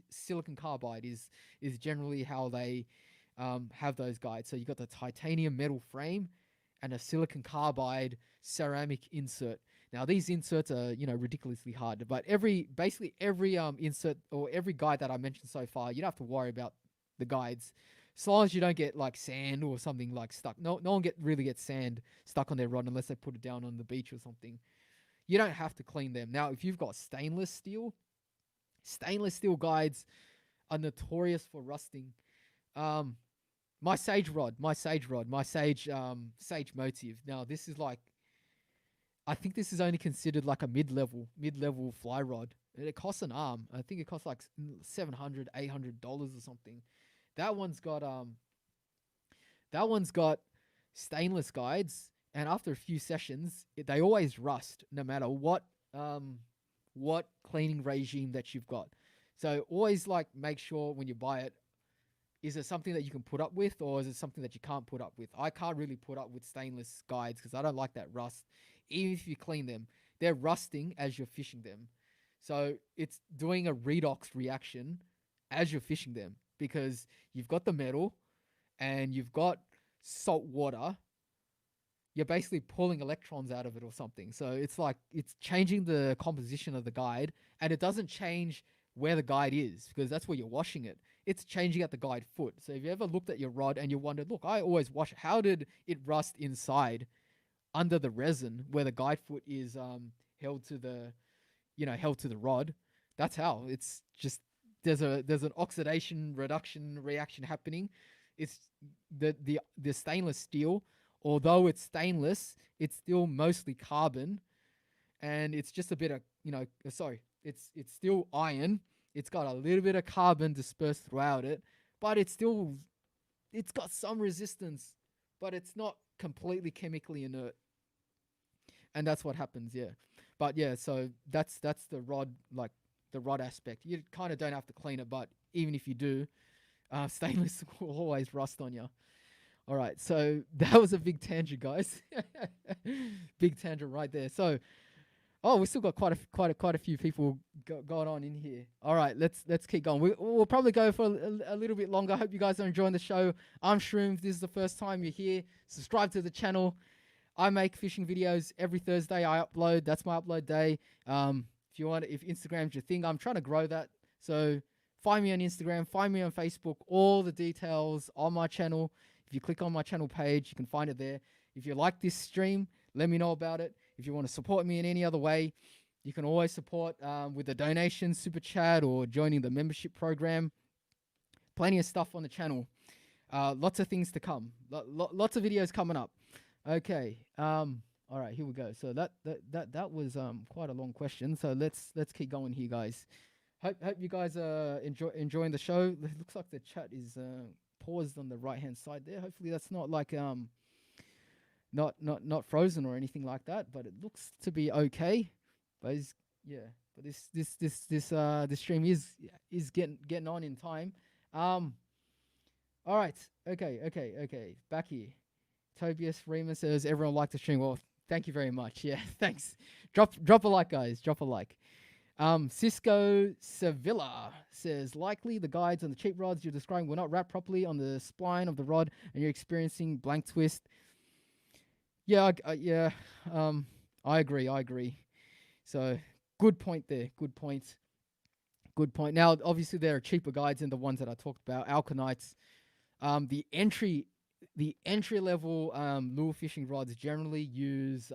silicon carbide is generally how they have those guides. So you got the titanium metal frame and a silicon carbide ceramic insert. Now these inserts are ridiculously hard, but basically every insert or every guide that I mentioned so far, you don't have to worry about the guides, as long as you don't get like sand or something like stuck. No one really gets sand stuck on their rod unless they put it down on the beach or something. You don't have to clean them. Now, if you've got stainless steel guides are notorious for rusting. My sage sage motive. Now, this is like, I think this is only considered like a mid-level fly rod. And it costs an arm. I think it costs like $700, $800 or something. That one's got stainless guides, and after a few sessions, they always rust, no matter what cleaning regime that you've got. So always like make sure when you buy it, is it something that you can put up with, or is it something that you can't put up with? I can't really put up with stainless guides because I don't like that rust. even if you clean them, they're rusting as you're fishing them. So it's doing a redox reaction as you're fishing them because you've got the metal and you've got salt water. You're basically pulling electrons out of it or something. So it's like it's changing the composition of the guide, and it doesn't change where the guide is because that's where you're washing it. It's changing at the guide foot. So if you ever looked at your rod and you wondered, look, I always wash it. How did it rust inside under the resin where the guide foot is held to the held to the rod? That's how. It's just there's an oxidation reduction reaction happening. It's the stainless steel, although it's stainless, it's still mostly carbon, and it's just a bit of it's still iron. It's got a little bit of carbon dispersed throughout it, but it's got some resistance, but it's not completely chemically inert. And that's what happens, yeah. But yeah, so that's the rod, like the rod aspect. You kind of don't have to clean it, but even if you do, stainless will always rust on you. All right, so that was a big tangent, guys. Big tangent right there. So, we still got quite a few people going on in here. All right, let's keep going. We'll probably go for a little bit longer. I hope you guys are enjoying the show. I'm Shroom. If this is the first time you're here, subscribe to the channel. I make fishing videos every Thursday. I upload. That's my upload day. If Instagram's your thing, I'm trying to grow that. So find me on Instagram. Find me on Facebook. All the details on my channel. If you click on my channel page, you can find it there. If you like this stream, let me know about it. If you want to support me in any other way, you can always support with a donation, super chat, or joining the membership program. Plenty of stuff on the channel. Lots of things to come. Lots of videos coming up. Okay. All right, here we go. So that was quite a long question. So let's keep going here, guys. Hope you guys are enjoying the show. It looks like the chat is paused on the right hand side there. Hopefully that's not like not frozen or anything like that, but it looks to be okay. But this stream is getting on in time. All right. Okay. Back here. Tobias Reema says everyone liked the stream. Well, thank you very much. Yeah, thanks. Drop a like, guys. Drop a like. Cisco Sevilla says, likely the guides on the cheap rods you're describing were not wrapped properly on the spline of the rod and you're experiencing blank twist. Yeah, I agree. So, good point there. Good point. Now, obviously, there are cheaper guides than the ones that I talked about. Alkanites. The entry level lure fishing rods generally use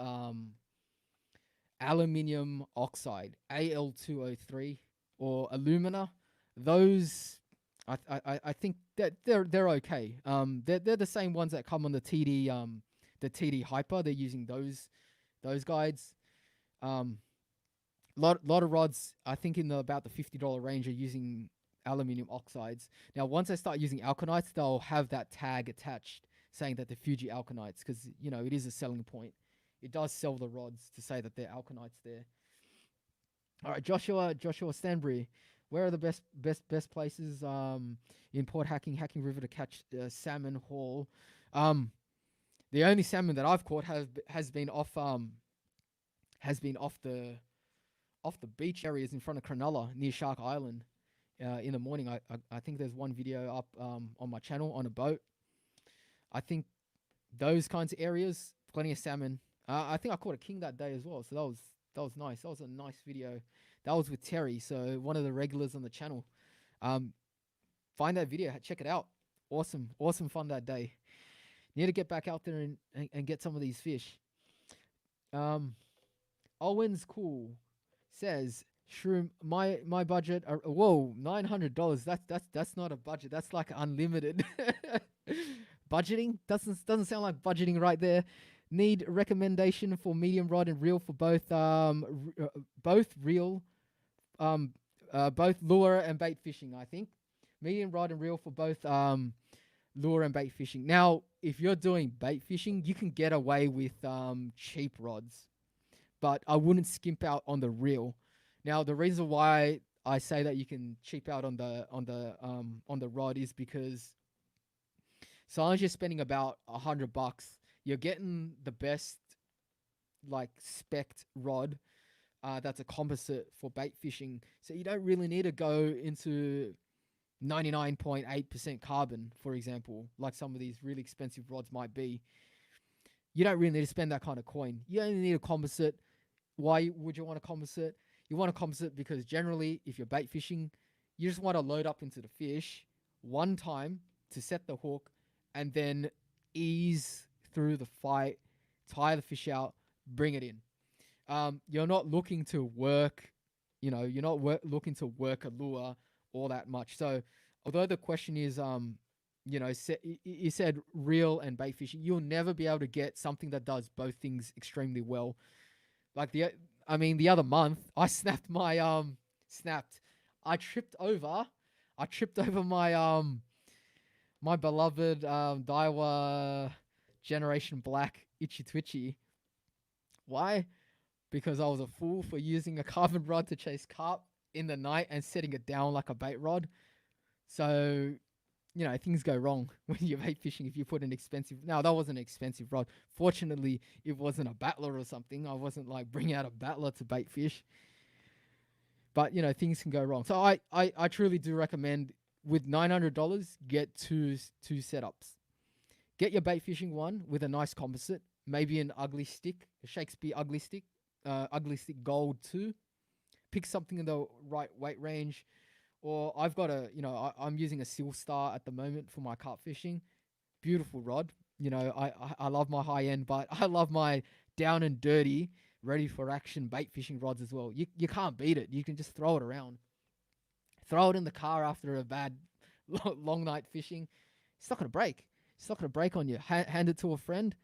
aluminium oxide, Al2O3, or alumina. Those, I think that they're okay. They're the same ones that come on the TD Hyper. They're using those guides. Lot of rods, I think in about the $50 range, are using aluminium oxides. Now, once they start using alkanites, they'll have that tag attached saying that they're Fuji alkanites because it is a selling point. It does sell the rods to say that they're alkanites there. All right, Joshua Stanbury, where are the best places in Port Hacking River to catch salmon haul? The only salmon that I've caught has been off the beach areas in front of Cronulla near Shark Island. In the morning, I think there's one video up on my channel on a boat. I think those kinds of areas, plenty of salmon. I think I caught a king that day as well, so that was nice. That was a nice video. That was with Terry, so one of the regulars on the channel. Find that video, check it out. Awesome fun that day. Need to get back out there and get some of these fish. Owen's Cool says, Shroom, my budget $900. That's not a budget. That's like unlimited. Budgeting doesn't sound like budgeting right there. Need recommendation for medium rod and reel for both reel, both lure and bait fishing. I think medium rod and reel for both lure and bait fishing. Now, if you're doing bait fishing, you can get away with cheap rods, but I wouldn't skimp out on the reel. Now, the reason why I say that you can cheap out on the rod is because so long as you're spending about $100, you're getting the best like spec'd rod that's a composite for bait fishing. So you don't really need to go into 99.8% carbon, for example, like some of these really expensive rods might be. You don't really need to spend that kind of coin. You only need a composite. Why would you want a composite? You want a composite because generally, if you're bait fishing, you just want to load up into the fish one time to set the hook and then ease through the fight, tire the fish out, bring it in. You're not looking to work, you're not looking to work a lure all that much. So, although the question is, you said reel and bait fishing, you'll never be able to get something that does both things extremely well. Like the other month, I snapped snapped. I tripped over my beloved Daiwa Generation Black Itchy Twitchy. Why? Because I was a fool for using a carbon rod to chase carp in the night and setting it down like a bait rod. So, things go wrong when you're bait fishing if you put an expensive... No, that wasn't an expensive rod. Fortunately, it wasn't a battler or something. I wasn't like bringing out a battler to bait fish. But, things can go wrong. So I truly do recommend with $900, get two setups. Get your bait fishing one with a nice composite, maybe an ugly stick, a Shakespeare ugly stick gold 2. Pick something in the right weight range. Or I've got I'm using a Seal Star at the moment for my carp fishing. Beautiful rod. I love my high end, but I love my down and dirty, ready for action bait fishing rods as well. You can't beat it. You can just throw it around. Throw it in the car after a bad long night fishing. It's not going to break. It's not going to break on you. Hand it to a friend.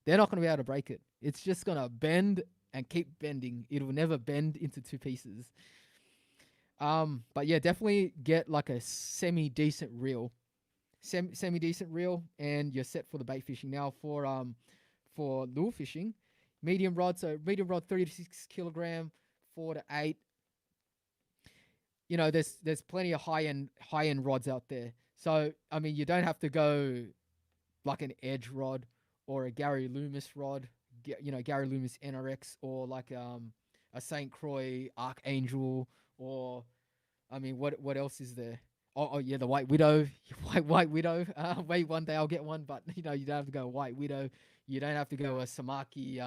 They're not going to be able to break it. It's just going to bend and keep bending. It will never bend into two pieces. But yeah, definitely get like a semi-decent reel. Semi-decent reel, and you're set for the bait fishing. Now for lure fishing, medium rod, 30 to 6 kilogram, 4 to 8. There's plenty of high end rods out there. So I mean, you don't have to go like an Edge rod or a Gary Loomis rod, Gary Loomis NRX, or like a St. Croix Archangel, or I mean, what else is there? Oh yeah, the White Widow, White Widow. Wait, one day I'll get one, but you don't have to go White Widow. You don't have to go a Samaki.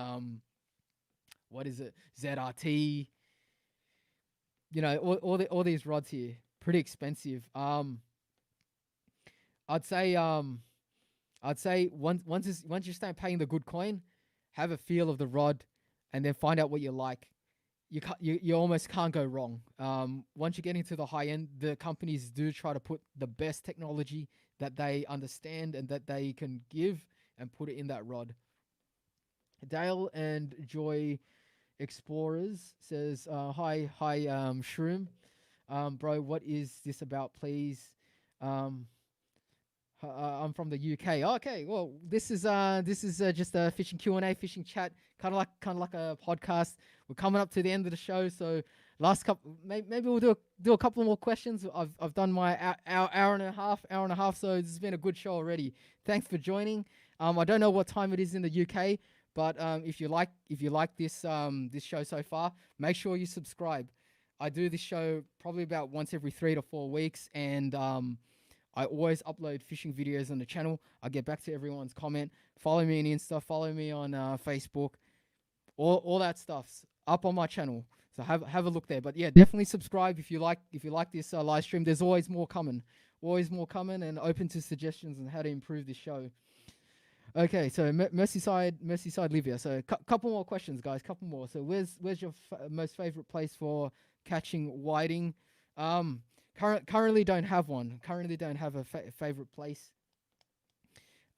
What is it? ZRT. All these rods here, pretty expensive. I'd say once you start paying the good coin, have a feel of the rod, and then find out what you like. You almost can't go wrong. Once you get into the high end, the companies do try to put the best technology that they understand and that they can give and put it in that rod. Dale and Joy Explorers says, hi, Shroom. Bro, what is this about, please? I'm from the UK. Okay, well, this is just a fishing Q&A, fishing chat, kind of like a podcast. We're coming up to the end of the show, so last couple, maybe we'll do a couple more questions. I've done my hour and a half. So this has been a good show already. Thanks for joining. I don't know what time it is in the UK, but if you like this this show so far, make sure you subscribe. I do this show probably about once every 3 to 4 weeks, and I always upload fishing videos on the channel. I get back to everyone's comment. Follow me on Insta. Follow me on Facebook. All that stuff's up on my channel. So have a look there. But yeah, definitely subscribe if you like this live stream. There's always more coming. And open to suggestions on how to improve this show. Okay, so Merseyside Livia. So couple more questions, guys. Couple more. So where's your most favorite place for catching whiting? Currently don't have one. Currently don't have a favorite place.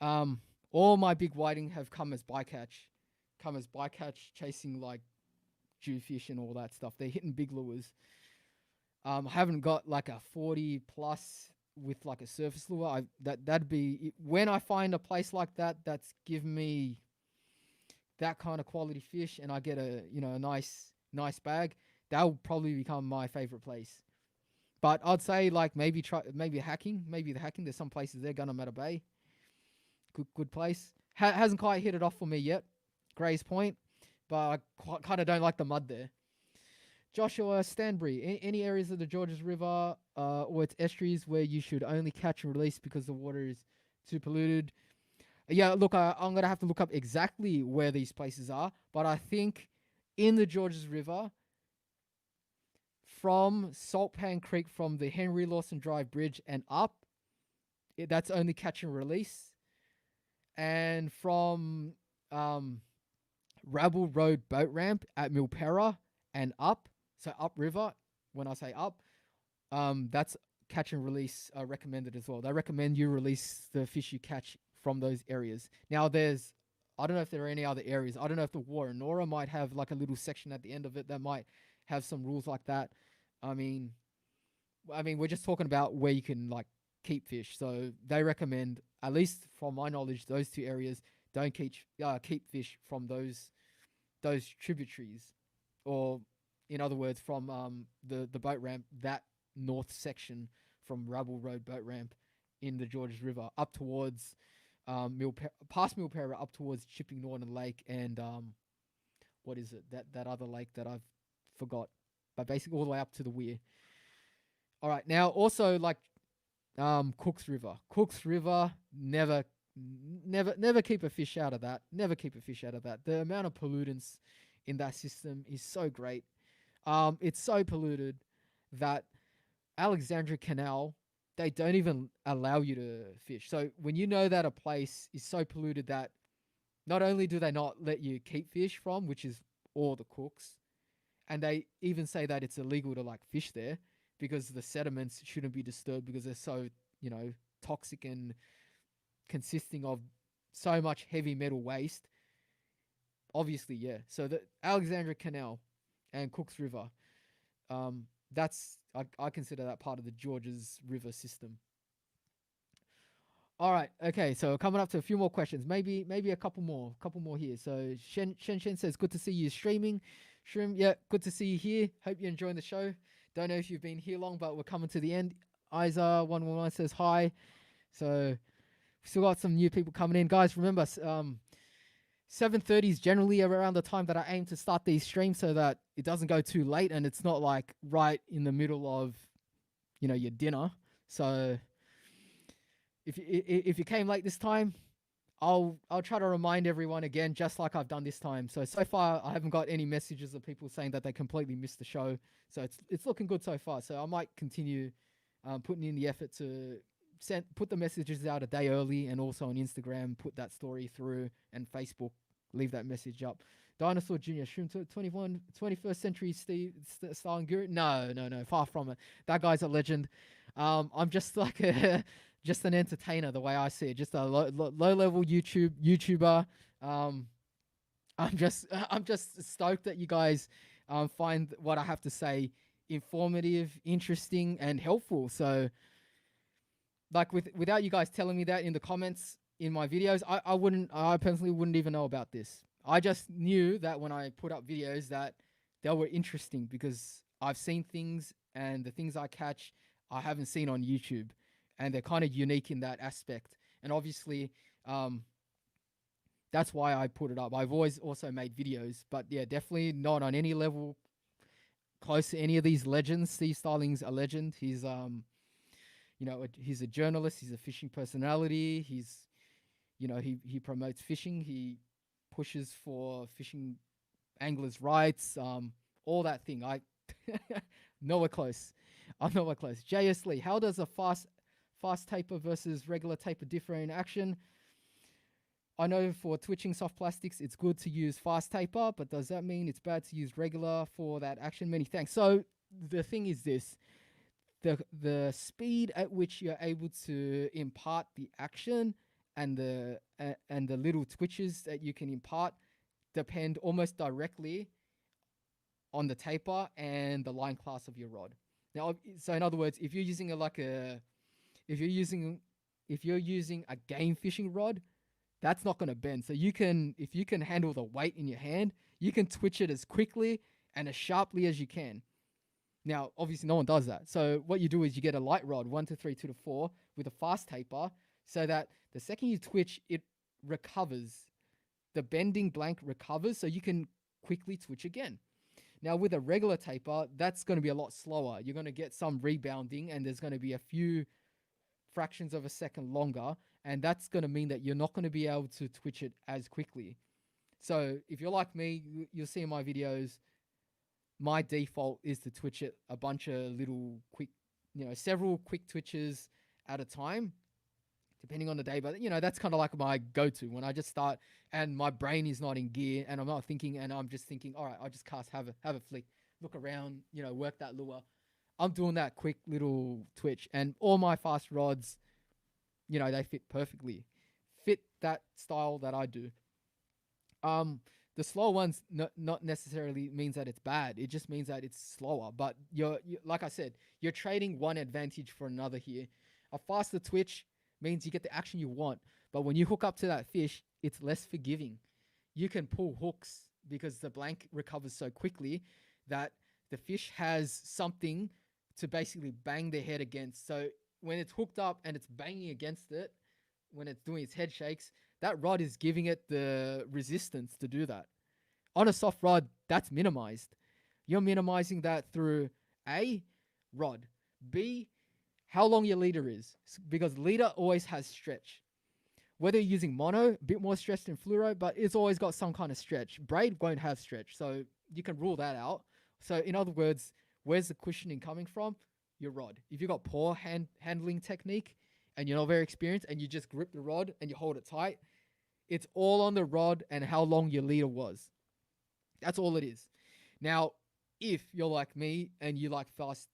All my big whiting have come as bycatch. Chasing like jewfish and all that stuff. They're hitting big lures. I haven't got like a 40 plus with like a surface lure. That'd be when I find a place like that's given me that kind of quality fish, and I get a nice bag. That will probably become my favorite place. But I'd say like maybe hacking. There's some places there, Gunnamatta Bay. Good place. Hasn't quite hit it off for me yet. Gray's Point. but I kind of don't like the mud there. Joshua Stanbury, any areas of the Georges River or its estuaries where you should only catch and release because the water is too polluted? Yeah, look, I'm going to have to look up exactly where these places are, but I think in the Georges River, from Saltpan Creek, from the Henry Lawson Drive Bridge and up, that's only catch and release. And from Rabble Road Boat Ramp at Milpera and up, so upriver, when I say up, that's catch and release recommended as well. They recommend you release the fish you catch from those areas. Now, I don't know if there are any other areas. I don't know if the Warrenora might have like a little section at the end of it that might have some rules like that. I mean, we're just talking about where you can like keep fish. So they recommend, at least from my knowledge, those two areas don't keep fish from those tributaries, or in other words, from the boat ramp, that north section from Rabble Road boat ramp in the Georges River up towards past Milpera up towards Chipping Norton Lake and what is it, that other lake that I've forgot, but basically all the way up to the weir. All right, now also like Cooks River, never keep a fish out of that. Never keep a fish out of that. The amount of pollutants in that system is so great. It's so polluted that Alexandria Canal, they don't even allow you to fish. So when you know that a place is so polluted that not only do they not let you keep fish from, which is all the Cooks, and they even say that it's illegal to like fish there because the sediments shouldn't be disturbed because they're so, toxic and consisting of so much heavy metal waste. Obviously, yeah. So the Alexandria Canal and Cooks River, I consider that part of the Georges River system. All right, okay. So coming up to a few more questions, maybe a couple more here. So Shen says, "Good to see you streaming." Shroom, yeah, good to see you here. Hope you're enjoying the show. Don't know if you've been here long, but we're coming to the end. Isa111 says hi. So still got some new people coming in, guys. Remember, 7:30 is generally around the time that I aim to start these streams, so that it doesn't go too late and it's not like right in the middle of, your dinner. So if you came late this time, I'll try to remind everyone again, just like I've done this time. So far I haven't got any messages of people saying that they completely missed the show. So it's looking good so far. So I might continue putting in the effort to put the messages out a day early, and also on Instagram put that story through, and Facebook leave that message up. Dinosaur Junior, Shroom 21st century Steve Stalin Guru. No, far from it. That guy's a legend. I'm just like just an entertainer, the way I see it. Just a low level YouTuber. I'm just stoked that you guys find what I have to say informative, interesting, and helpful. So, like without you guys telling me that in the comments in my videos, I personally wouldn't even know about this. I just knew that when I put up videos that they were interesting, because I've seen things, and the things I catch I haven't seen on YouTube, and they're kind of unique in that aspect. And obviously, that's why I put it up. I've always also made videos, but yeah, definitely not on any level close to any of these legends. Steve Starling's a legend. He's he's a journalist. He's a fishing personality. He promotes fishing. He pushes for fishing anglers' rights. All that thing. Nowhere close. I'm nowhere close. J.S. Lee, how does a fast taper versus regular taper differ in action? I know for twitching soft plastics, it's good to use fast taper, but does that mean it's bad to use regular for that action? Many thanks. So the thing is this: the speed at which you're able to impart the action and the little twitches that you can impart depend almost directly on the taper and the line class of your rod. Now, so in other words, if you're using if you're using a game fishing rod, that's not going to bend. So if you can handle the weight in your hand, you can twitch it as quickly and as sharply as you can. Now, obviously, no one does that. So what you do is you get a light rod, 1 to 3, 2 to 4, with a fast taper, so that the second you twitch, it recovers. The bending blank recovers, so you can quickly twitch again. Now, with a regular taper, that's going to be a lot slower. You're going to get some rebounding, and there's going to be a few fractions of a second longer, and that's going to mean that you're not going to be able to twitch it as quickly. So if you're like me, you'll see in my videos, my default is to twitch it a bunch of little quick, several quick twitches at a time, depending on the day. But, that's kind of like my go-to when I just start and my brain is not in gear and I'm not thinking, and I'm just thinking, all right, I'll just cast, have a flick, look around, work that lure. I'm doing that quick little twitch, and all my fast rods, they fit perfectly, fit that style that I do. The slow ones not necessarily means that it's bad. It just means that it's slower. But you're like I said, you're trading one advantage for another here. A faster twitch means you get the action you want, but when you hook up to that fish, it's less forgiving. You can pull hooks because the blank recovers so quickly that the fish has something to basically bang their head against. So when it's hooked up and it's banging against it, when it's doing its head shakes, that rod is giving it the resistance to do that. On a soft rod, that's minimized. You're minimizing that through A, rod, B, how long your leader is, because leader always has stretch. Whether you're using mono, a bit more stretch than fluoro, but it's always got some kind of stretch. Braid won't have stretch, so you can rule that out. So in other words, where's the cushioning coming from? Your rod. If you've got poor handling technique and you're not very experienced and you just grip the rod and you hold it tight, it's all on the rod and how long your leader was. That's all it is. Now, if you're like me and you like fast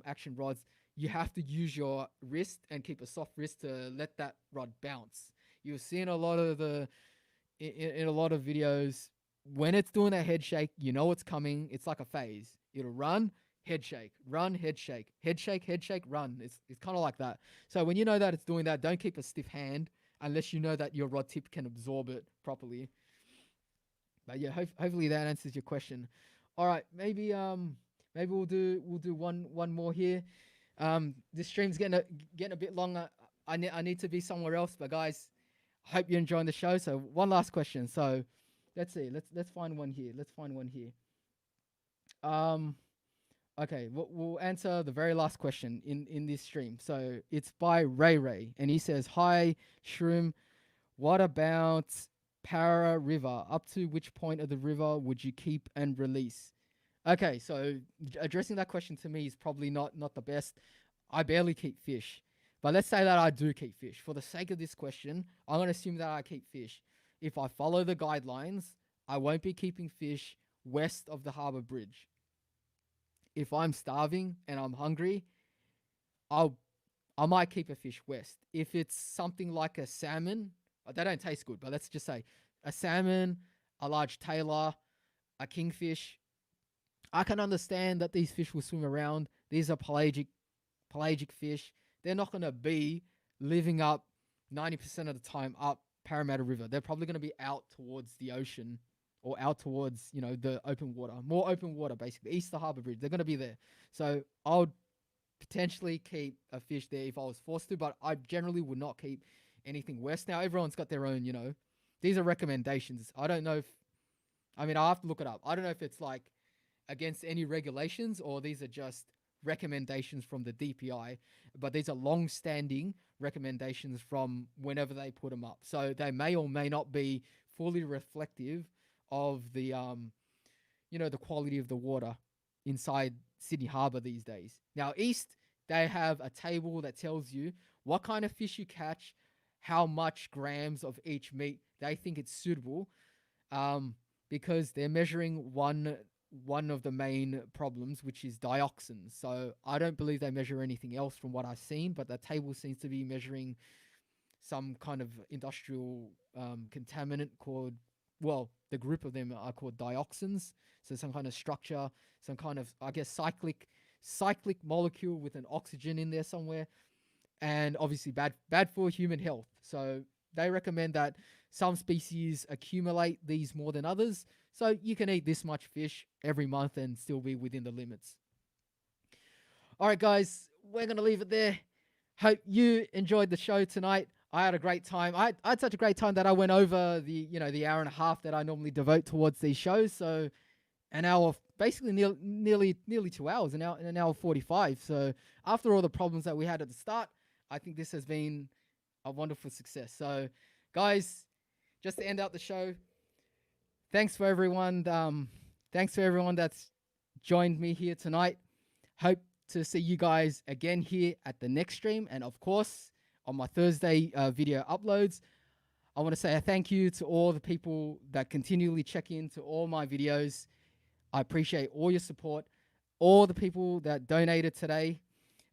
action rods, you have to use your wrist and keep a soft wrist to let that rod bounce. You'll see in a lot of in a lot of videos, when it's doing that head shake, it's coming. It's like a phase. It'll run, head shake, run, head shake, head shake, head shake, run. It's kind of like that. So when you know that it's doing that, don't keep a stiff hand unless you know that your rod tip can absorb it properly. But yeah, hopefully that answers your question. All right, maybe we'll do one more here. This stream's getting a bit longer. I need to be somewhere else, but guys, I hope you're enjoying the show. So one last question. So let's see. Let's find one here. Okay, we'll answer the very last question in this stream. So it's by Ray, and he says, "Hi, Shroom. What about Para River? Up to which point of the river would you keep and release?" Okay, so addressing that question to me is probably not the best. I barely keep fish. But let's say that I do keep fish. For the sake of this question, I'm going to assume that I keep fish. If I follow the guidelines, I won't be keeping fish west of the Harbour Bridge. If I'm starving and I'm hungry, I might keep a fish west. If it's something like a salmon, they don't taste good, but let's just say a salmon, a large tailor, a kingfish, I can understand that these fish will swim around. These are pelagic fish. They're not going to be living up 90% of the time up Parramatta River. They're probably going to be out towards the ocean or out towards, the open water. More open water, basically. East of Harbour Bridge. They're going to be there. So I would potentially keep a fish there if I was forced to, but I generally would not keep anything west. Now, everyone's got their own, these are recommendations. I don't know I'll have to look it up. I don't know if it's like against any regulations or these are just recommendations from the DPI, but these are long-standing recommendations from whenever they put them up. So they may or may not be fully reflective of the, the quality of the water inside Sydney Harbour these days. Now, east, they have a table that tells you what kind of fish you catch, how much grams of each meat they think it's suitable, because they're measuring one of the main problems, which is dioxins. So I don't believe they measure anything else from what I've seen, but the table seems to be measuring some kind of industrial contaminant called, well, the group of them are called dioxins. So some kind of structure, some kind of, I guess, cyclic molecule with an oxygen in there somewhere, and obviously bad for human health. So they recommend that some species accumulate these more than others. So you can eat this much fish every month and still be within the limits. All right, guys, we're going to leave it there. Hope you enjoyed the show tonight. I had a great time. I had such a great time that I went over the hour and a half that I normally devote towards these shows. So an hour, basically nearly 2 hours, an hour 45. So after all the problems that we had at the start, I think this has been a wonderful success. So, guys, just to end out the show, thanks for everyone. Thanks for everyone that's joined me here tonight. Hope to see you guys again here at the next stream, and of course on my Thursday video uploads. I want to say a thank you to all the people that continually check into all my videos. I appreciate all your support, all the people that donated today.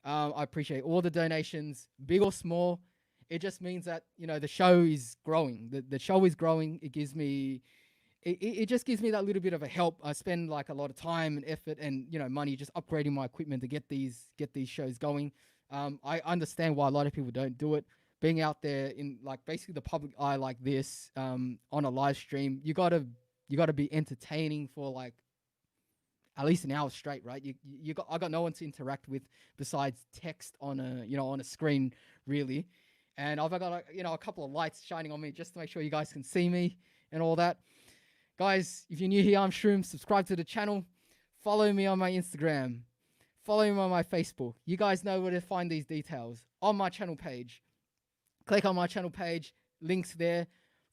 I appreciate all the donations, big or small. It just means that, you know, the show is growing. The show is growing. It gives me, it just gives me that little bit of a help. I spend like a lot of time and effort and, you know, money just upgrading my equipment to get these shows going. I understand why a lot of people don't do it. Being out there in like basically the public eye like this, on a live stream, you gotta be entertaining for like at least an hour straight, right? I got no one to interact with besides text on a screen, really. And I've got a couple of lights shining on me just to make sure you guys can see me and all that. Guys, if you're new here, I'm Shroom. Subscribe to the channel. Follow me on my Instagram. Follow me on my Facebook. You guys know where to find these details on my channel page. Click on my channel page. Links there.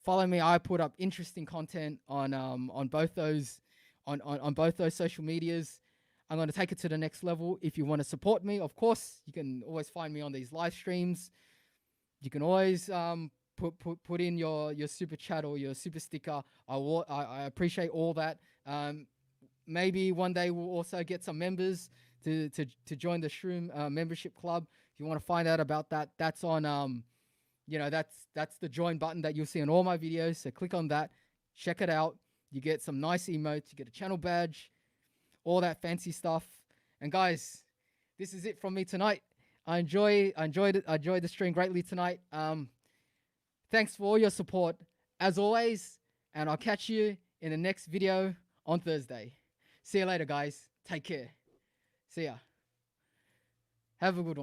Follow me. I put up interesting content on both those on both those social medias. I'm going to take it to the next level. If you want to support me, of course, you can always find me on these live streams. You can always put in your super chat or your super sticker. I appreciate all that. Maybe one day we'll also get some members to join the Shroom membership club. If you want to find out about that, that's on that's the join button that you'll see on all my videos. So click on that, check it out. You get some nice emotes, you get a channel badge, all that fancy stuff. And guys, this is it from me tonight. I enjoyed the stream greatly tonight. Thanks for all your support as always, and I'll catch you in the next video on Thursday. See you later, guys. Take care. See ya. Have a good one.